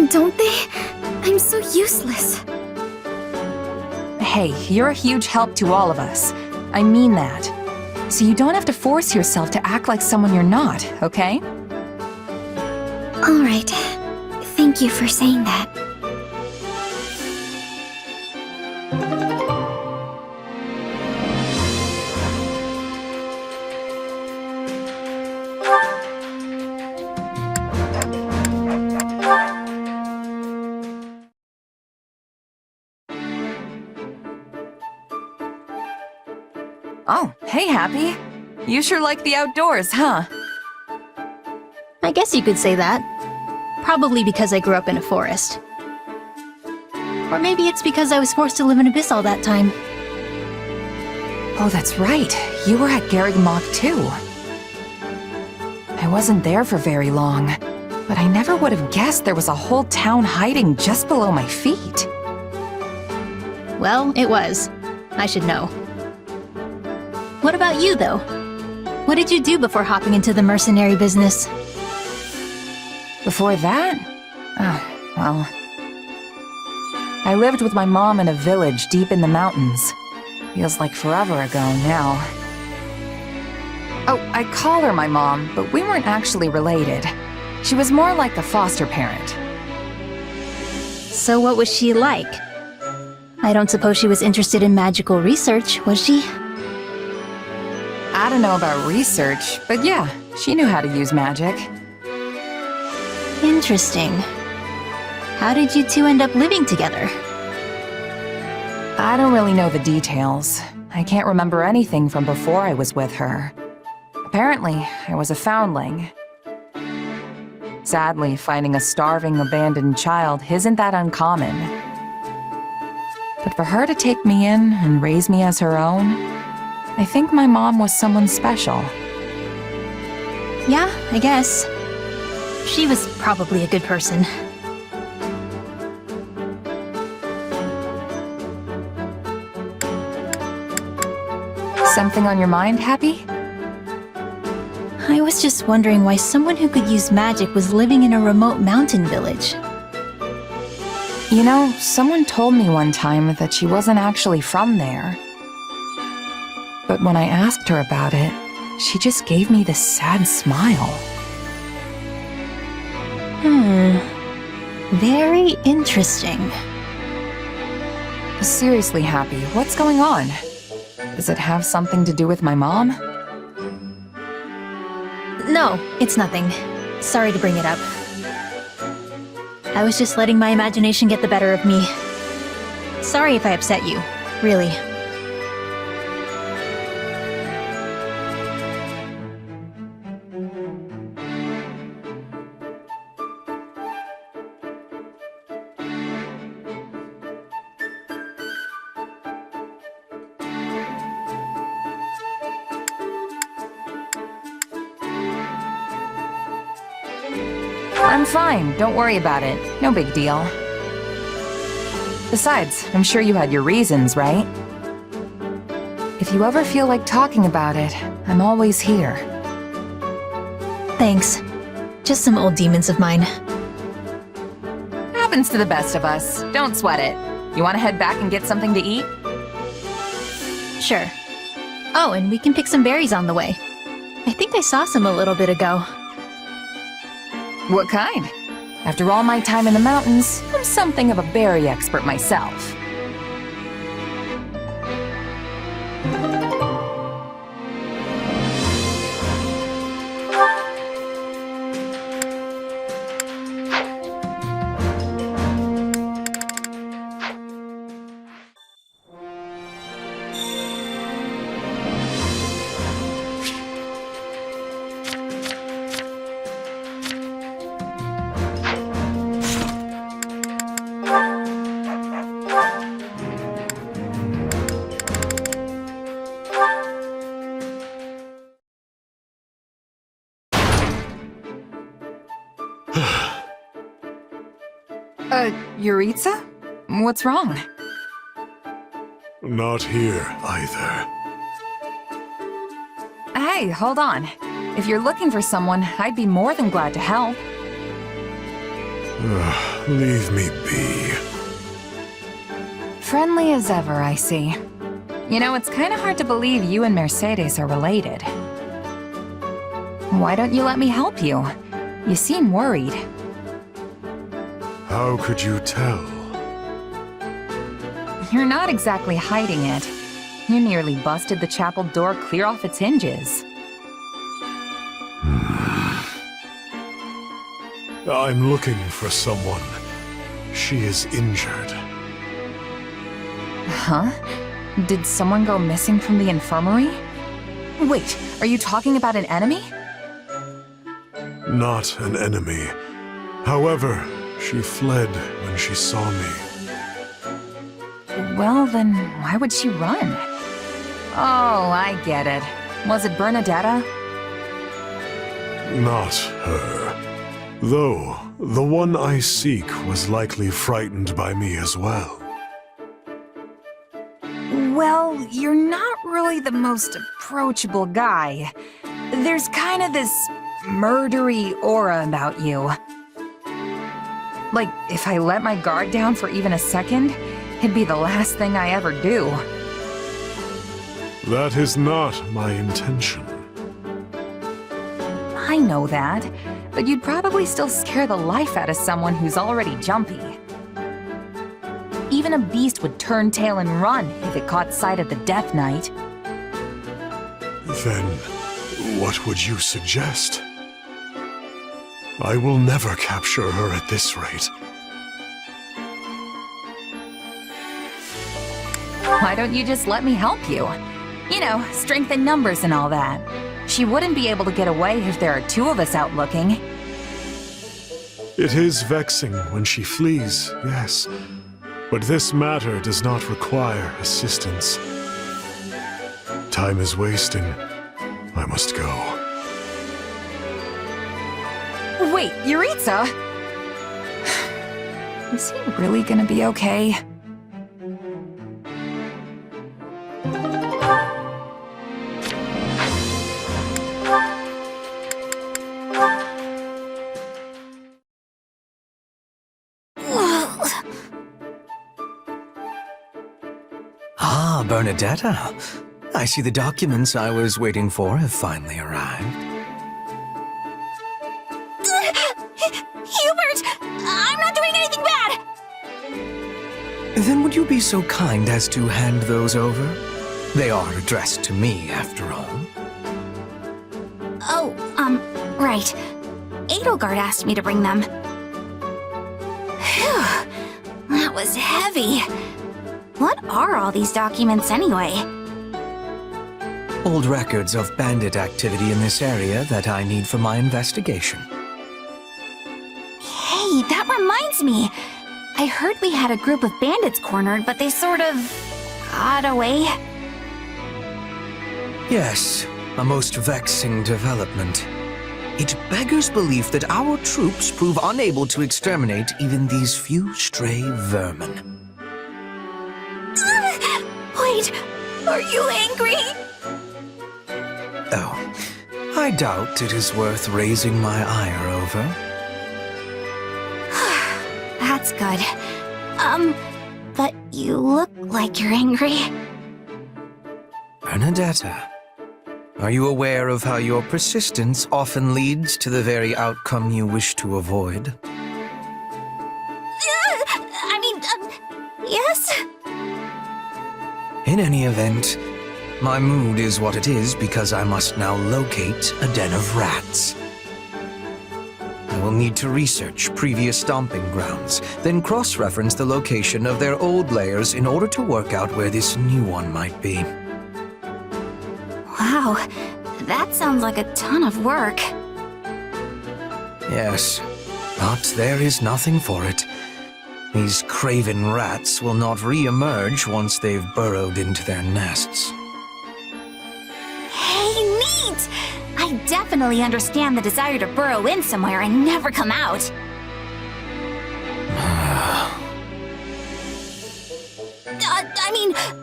Don't they? I'm so useless. Hey, you're a huge help to all of us. I mean that. So you don't have to force yourself to act like someone you're not, okay? All right. Thank you for saying that. Oh, hey, Happy. You sure like the outdoors, huh? I guess you could say that. Probably because I grew up in a forest. Or maybe it's because I was forced to live in Abyss all that time. Oh, that's right. You were at Gamelog too. I wasn't there for very long, but I never would have guessed there was a whole town hiding just below my feet. Well, it was. I should know. What about you, though? What did you do before hopping into the mercenary business? Before that? Well... I lived with my mom in a village deep in the mountains. Feels like forever ago now. Oh, I call her my mom, but we weren't actually related. She was more like a foster parent. So what was she like? I don't suppose she was interested in magical research, was she? I don't know about research, but yeah, she knew how to use magic. Interesting. How did you two end up living together? I don't really know the details. I can't remember anything from before I was with her. Apparently, I was a foundling. Sadly, finding a starving, abandoned child isn't that uncommon. But for her to take me in and raise me as her own, I think my mom was someone special. Yeah, I guess. She was probably a good person. Something on your mind, Happy? I was just wondering why someone who could use magic was living in a remote mountain village. You know, someone told me one time that she wasn't actually from there. But when I asked her about it, she just gave me this sad smile. Very interesting. Seriously, Happy, what's going on? Does it have something to do with my mom? No, it's nothing. Sorry to bring it up. I was just letting my imagination get the better of me. Sorry if I upset you, really. I'm fine, don't worry about it. No big deal. Besides, I'm sure you had your reasons, right? If you ever feel like talking about it, I'm always here. Thanks. Just some old demons of mine. Happens to the best of us. Don't sweat it. You want to head back and get something to eat? Sure. Oh, and we can pick some berries on the way. I think I saw some a little bit ago. What kind? After all my time in the mountains, I'm something of a berry expert myself. Yuritsa? What's wrong? Not here, either. Hey, hold on. If you're looking for someone, I'd be more than glad to help. Leave me be. Friendly as ever, I see. You know, it's kinda hard to believe you and Mercedes are related. Why don't you let me help you? You seem worried. How could you tell? You're not exactly hiding it. You nearly busted the chapel door clear off its hinges. I'm looking for someone. She is injured. Huh? Did someone go missing from the infirmary? Wait, are you talking about an enemy? Not an enemy. However, she fled when she saw me. Well, then why would she run? Oh, I get it. Was it Bernadetta? Not her. Though, the one I seek was likely frightened by me as well. Well, you're not really the most approachable guy. There's kind of this murdery aura about you. Like, if I let my guard down for even a second, it'd be the last thing I ever do. That is not my intention. I know that, but you'd probably still scare the life out of someone who's already jumpy. Even a beast would turn tail and run if it caught sight of the Death Knight. Then, what would you suggest? I will never capture her at this rate. Why don't you just let me help you? You know, strength in numbers and all that. She wouldn't be able to get away if there are two of us out looking. It is vexing when she flees, yes. But this matter does not require assistance. Time is wasting. I must go. Wait, Yuritsa? Is he really gonna be okay? Ah, Bernadetta. I see the documents I was waiting for have finally arrived. Hubert! I'm not doing anything bad! Then would you be so kind as to hand those over? They are addressed to me, after all. Oh, right. Edelgard asked me to bring them. Phew, that was heavy. What are all these documents anyway? Old records of bandit activity in this area that I need for my investigation. Hey, that reminds me. I heard we had a group of bandits cornered, but they sort of got away. Yes, a most vexing development. It beggars belief that our troops prove unable to exterminate even these few stray vermin. Wait, are you angry? Oh, I doubt it is worth raising my ire over. That's good. But you look like you're angry. Bernadetta, are you aware of how your persistence often leads to the very outcome you wish to avoid? Yes? In any event, my mood is what it is because I must now locate a den of rats. I will need to research previous stomping grounds, then cross-reference the location of their old lairs in order to work out where this new one might be. Wow, that sounds like a ton of work. Yes, but there is nothing for it. These craven rats will not re-emerge once they've burrowed into their nests. Hey, neat! I definitely understand the desire to burrow in somewhere and never come out.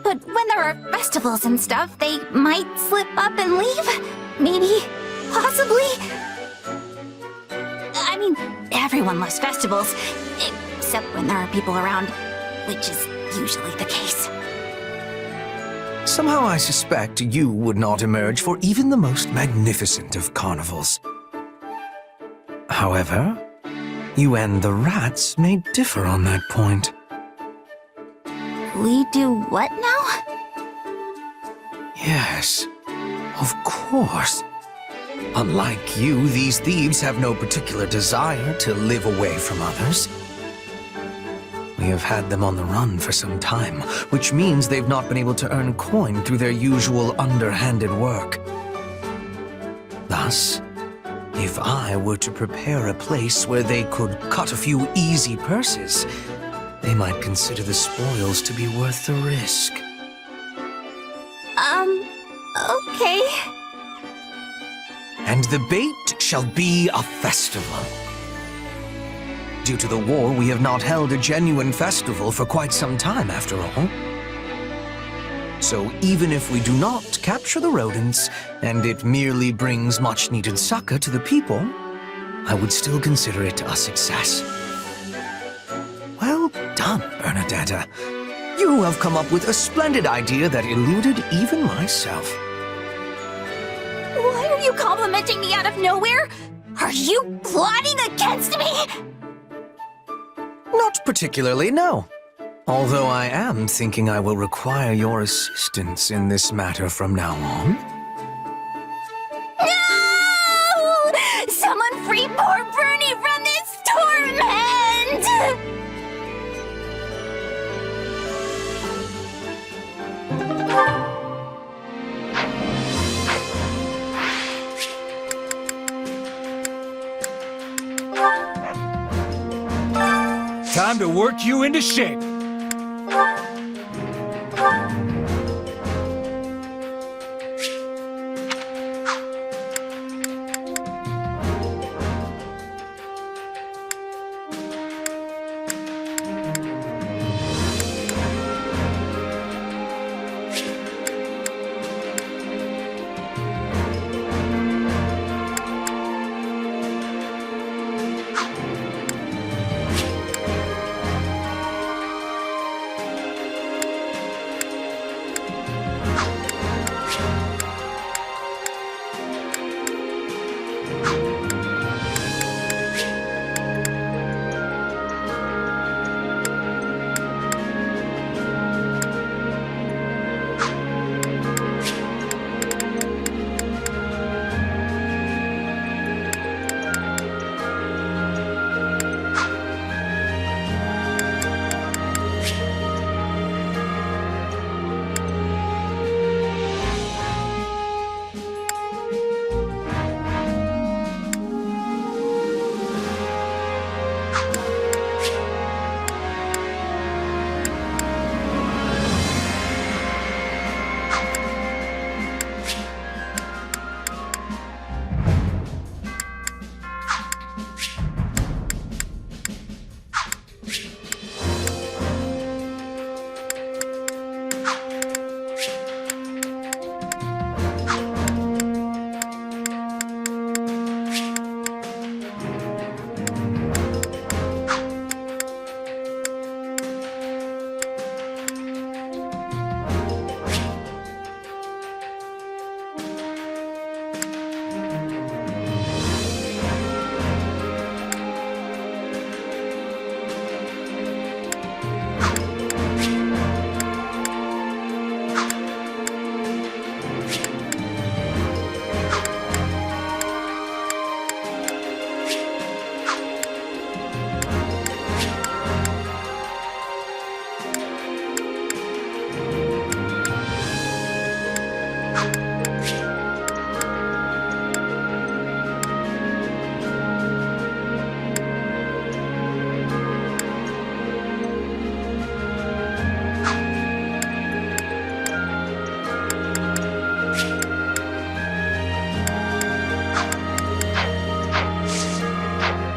But when there are festivals and stuff, they might slip up and leave? Maybe? Possibly? Everyone loves festivals, except when there are people around, which is usually the case. Somehow I suspect you would not emerge for even the most magnificent of carnivals. However, you and the rats may differ on that point. We do what now? Yes, of course. Unlike you, these thieves have no particular desire to live away from others. We have had them on the run for some time, which means they've not been able to earn coin through their usual underhanded work. Thus, if I were to prepare a place where they could cut a few easy purses, they might consider the spoils to be worth the risk. Okay. And the bait shall be a festival. Due to the war, we have not held a genuine festival for quite some time, after all. So even if we do not capture the rodents, and it merely brings much-needed succor to the people, I would still consider it a success. Well done, Bernadetta. You have come up with a splendid idea that eluded even myself. Why are you complimenting me out of nowhere? Are you plotting against me? Not particularly, no. Although I am thinking I will require your assistance in this matter from now on. No! Someone free poor Bernie from this torment! Time to work you into shape.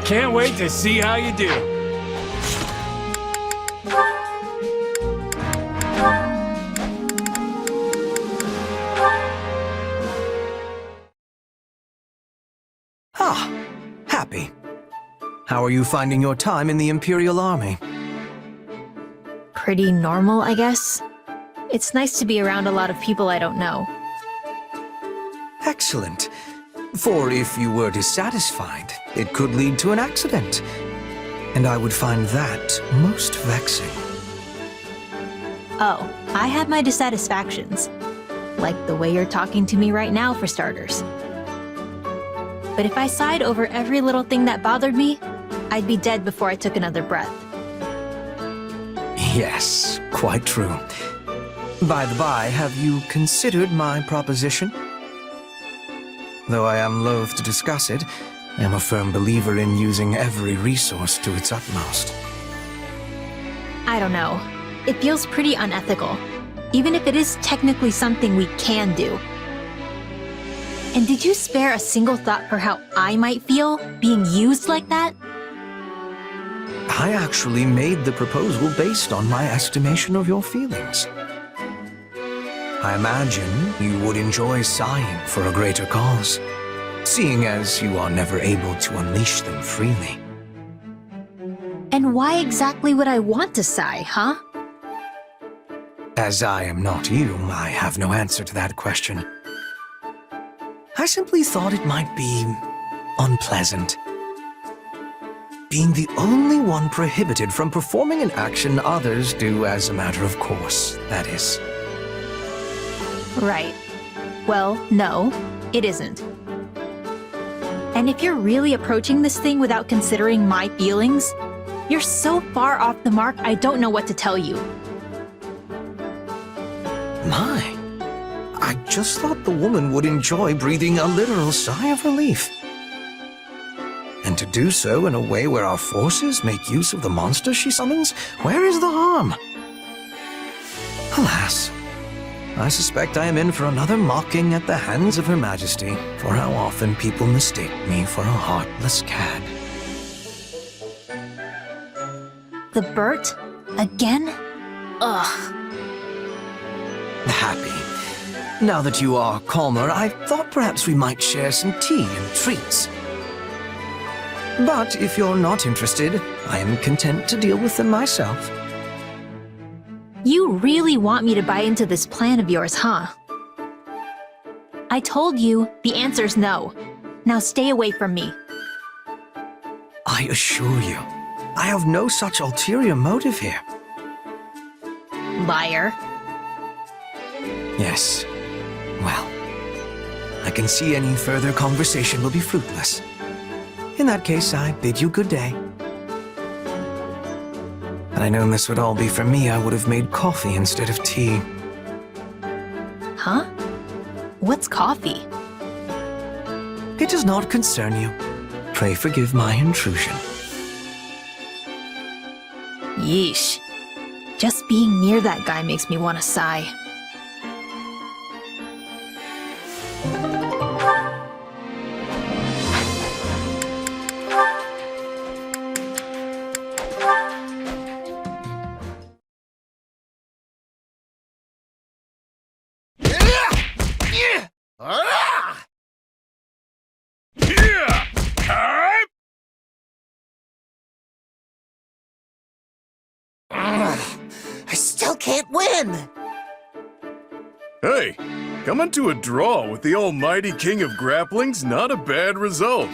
Can't wait to see how you do. Ah, Happy. How are you finding your time in the Imperial Army? Pretty normal, I guess. It's nice to be around a lot of people I don't know. Excellent. For if you were dissatisfied, it could lead to an accident. And I would find that most vexing. Oh, I have my dissatisfactions. Like the way you're talking to me right now, for starters. But if I sighed over every little thing that bothered me, I'd be dead before I took another breath. Yes, quite true. By the by, have you considered my proposition? Though I am loath to discuss it, I am a firm believer in using every resource to its utmost. I don't know. It feels pretty unethical, even if it is technically something we can do. And did you spare a single thought for how I might feel being used like that? I actually made the proposal based on my estimation of your feelings. I imagine you would enjoy sighing for a greater cause, seeing as you are never able to unleash them freely. And why exactly would I want to sigh, huh? As I am not you, I have no answer to that question. I simply thought it might be unpleasant. Being the only one prohibited from performing an action others do as a matter of course, that is. Right. Well, no, it isn't. And if you're really approaching this thing without considering my feelings, you're so far off the mark I don't know what to tell you. My, I just thought the woman would enjoy breathing a literal sigh of relief. And to do so in a way where our forces make use of the monster she summons, where is the harm? Alas, I suspect I am in for another mocking at the hands of Her Majesty for how often people mistake me for a heartless cad. The Bert? Again? Ugh. Happy. Now that you are calmer, I thought perhaps we might share some tea and treats. But if you're not interested, I am content to deal with them myself. You really want me to buy into this plan of yours, huh? I told you, the answer's no. Now stay away from me. I assure you, I have no such ulterior motive here. Liar. Yes. Well, I can see any further conversation will be fruitless. In that case, I bid you good day. Had I known this would all be for me, I would have made coffee instead of tea. Huh? What's coffee? It does not concern you. Pray forgive my intrusion. Yeesh. Just being near that guy makes me want to sigh. I still can't win! Hey, coming to a draw with the almighty king of grappling's not a bad result.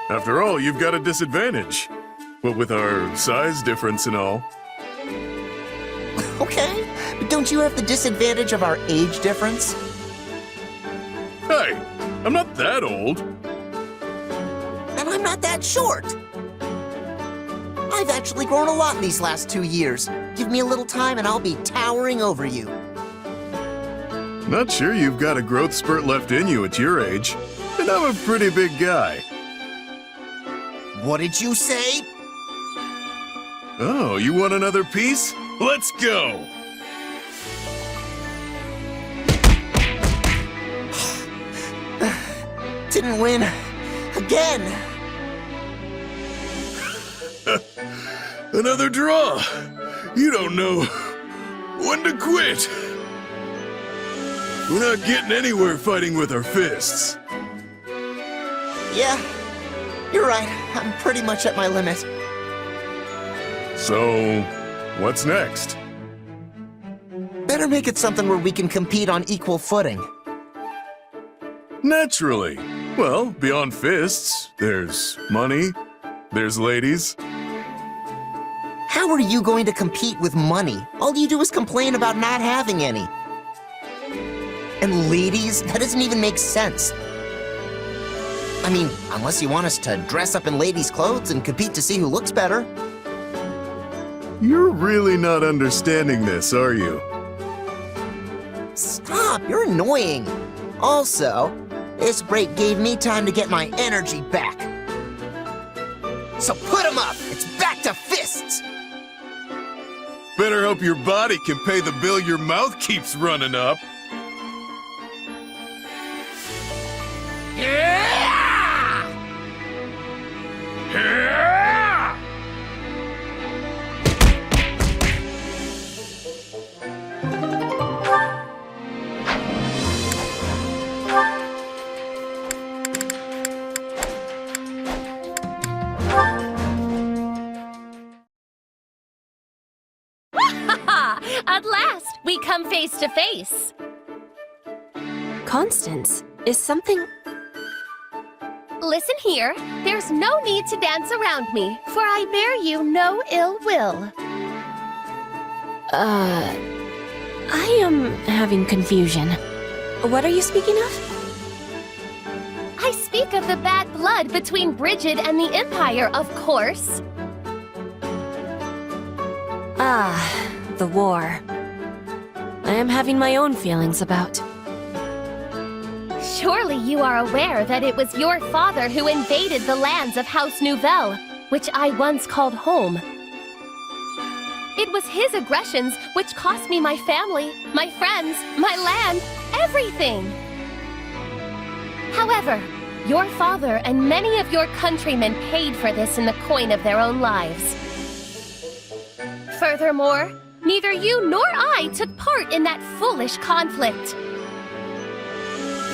After all, you've got a disadvantage. What with our size difference and all. Okay, but don't you have the disadvantage of our age difference? Hey, I'm not that old. And I'm not that short. I've actually grown a lot in these last 2 years. Give me a little time and I'll be towering over you. Not sure you've got a growth spurt left in you at your age. And I'm a pretty big guy. What did you say? Oh, you want another piece? Let's go! Didn't win. Again. Another draw. You don't know when to quit. We're not getting anywhere fighting with our fists. Yeah, you're right. I'm pretty much at my limit. So, what's next? Better make it something where we can compete on equal footing. Naturally. Well, beyond fists, there's money, there's ladies. How are you going to compete with money? All you do is complain about not having any. And ladies? That doesn't even make sense. I mean, unless you want us to dress up in ladies' clothes and compete to see who looks better. You're really not understanding this, are you? Stop, you're annoying. Also, this break gave me time to get my energy back. So put 'em up! It's back to fists! Better hope your body can pay the bill your mouth keeps running up. At last, we come face to face. Constance, is something... Listen here, there's no need to dance around me, for I bear you no ill will. I am having confusion. What are you speaking of? I speak of the bad blood between Brigid and the Empire, of course. The war. I am having my own feelings about. Surely you are aware that it was your father who invaded the lands of House Nouvelle, which I once called home. It was his aggressions which cost me my family, my friends, my land, everything. However, your father and many of your countrymen paid for this in the coin of their own lives. Furthermore, neither you nor I took part in that foolish conflict.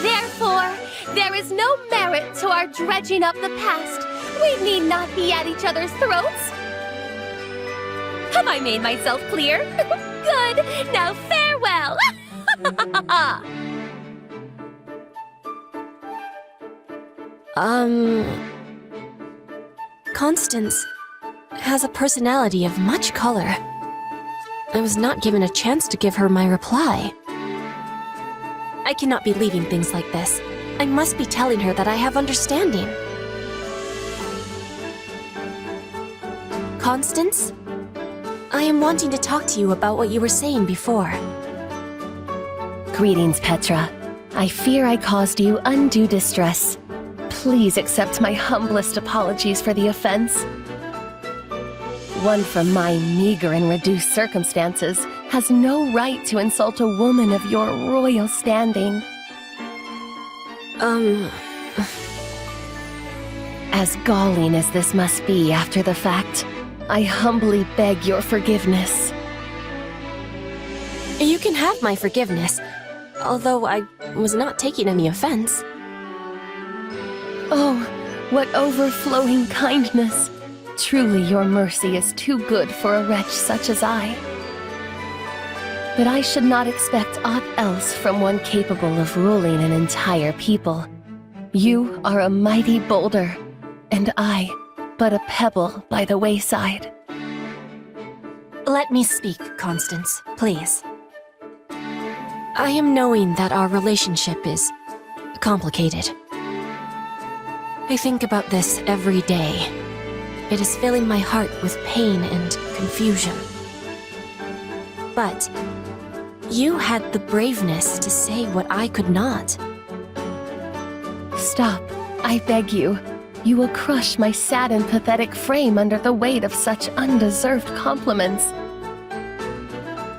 Therefore, there is no merit to our dredging up the past. We need not be at each other's throats. Have I made myself clear? Good. Now farewell. Constance has a personality of much color. I was not given a chance to give her my reply. I cannot be leaving things like this. I must be telling her that I have understanding. Constance? I am wanting to talk to you about what you were saying before. Greetings, Petra. I fear I caused you undue distress. Please accept my humblest apologies for the offense. One from my meager and reduced circumstances has no right to insult a woman of your royal standing. As galling as this must be after the fact, I humbly beg your forgiveness. You can have my forgiveness, although I was not taking any offense. Oh, what overflowing kindness! Truly your mercy is too good for a wretch such as I. But I should not expect aught else from one capable of ruling an entire people. You are a mighty boulder, and I but a pebble by the wayside. Let me speak, Constance, please. I am knowing that our relationship is complicated. I think about this every day. It is filling my heart with pain and confusion. But you had the braveness to say what I could not. Stop, I beg you. You will crush my sad and pathetic frame under the weight of such undeserved compliments.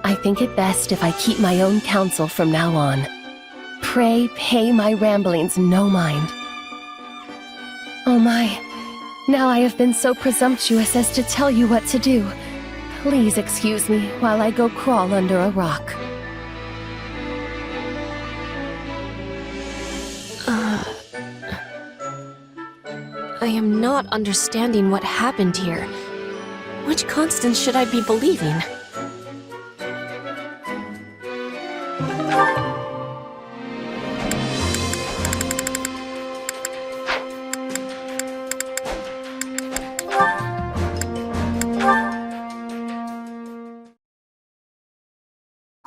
I think it best if I keep my own counsel from now on. Pray pay my ramblings no mind. Oh my, Now I have been so presumptuous as to tell you what to do. Please excuse me while I go crawl under a rock. I am not understanding what happened here. Which Constance should I be believing?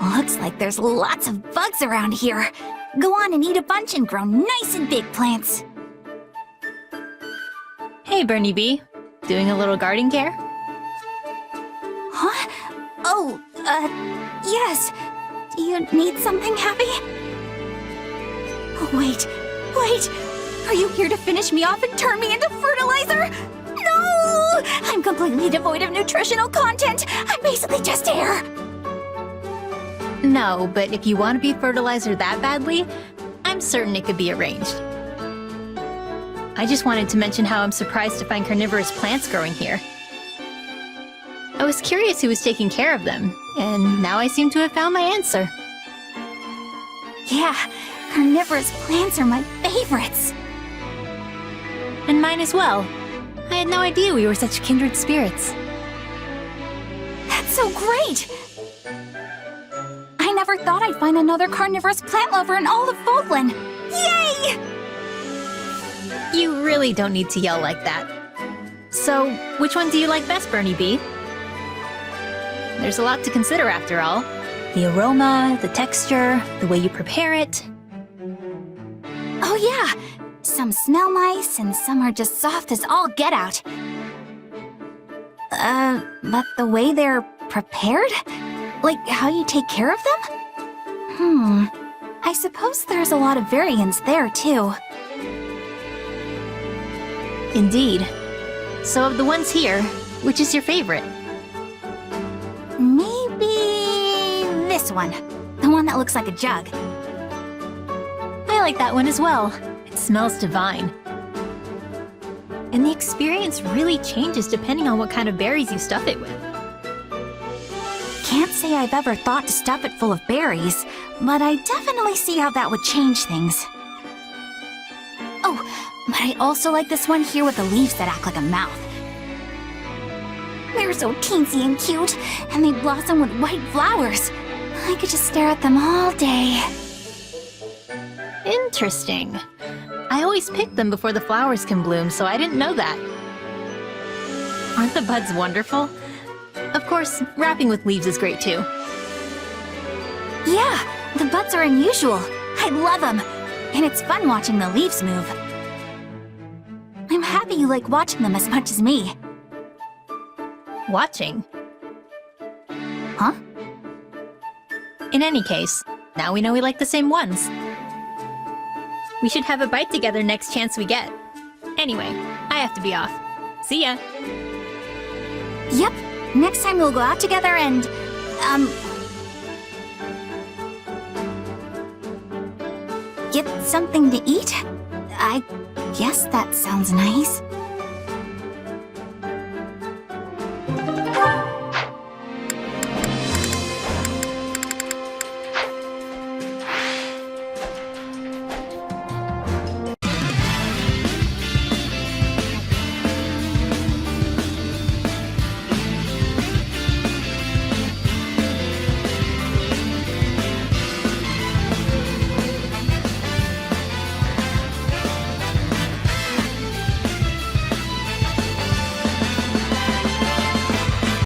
Looks like there's lots of bugs around here. Go on and eat a bunch and grow nice and big plants. Hey, Bernie B. Doing a little garden care? Huh? Oh, yes. Do you need something, Happy? Oh, wait. Are you here to finish me off and turn me into fertilizer? No! I'm completely devoid of nutritional content. I'm basically just air. No, but if you want to be fertilizer that badly, I'm certain it could be arranged. I just wanted to mention how I'm surprised to find carnivorous plants growing here. I was curious who was taking care of them, and now I seem to have found my answer. Yeah, carnivorous plants are my favorites. And mine as well. I had no idea we were such kindred spirits. That's so great! I never thought I'd find another carnivorous plant lover in all of Falkland. Yay! You really don't need to yell like that. So, which one do you like best, Bernie B? There's a lot to consider after all. The aroma, the texture, the way you prepare it. Oh yeah! Some smell nice and some are just soft as all get out. But the way they're prepared? Like how you take care of them? I suppose there's a lot of variance there too. Indeed. So of the ones here, which is your favorite? Maybe this one. The one that looks like a jug. I like that one as well. It smells divine. And the experience really changes depending on what kind of berries you stuff it with. Can't say I've ever thought to stuff it full of berries, but I definitely see how that would change things. Oh, but I also like this one here with the leaves that act like a mouth. They're so teensy and cute, and they blossom with white flowers. I could just stare at them all day. Interesting. I always pick them before the flowers can bloom, so I didn't know that. Aren't the buds wonderful? Of course, wrapping with leaves is great too. Yeah, the buds are unusual. I love them. And it's fun watching the leaves move. I'm happy you like watching them as much as me. Watching? Huh? In any case, now we know we like the same ones. We should have a bite together next chance we get. Anyway, I have to be off. See ya! Yep, next time we'll go out together and, get something to eat? I guess that sounds nice.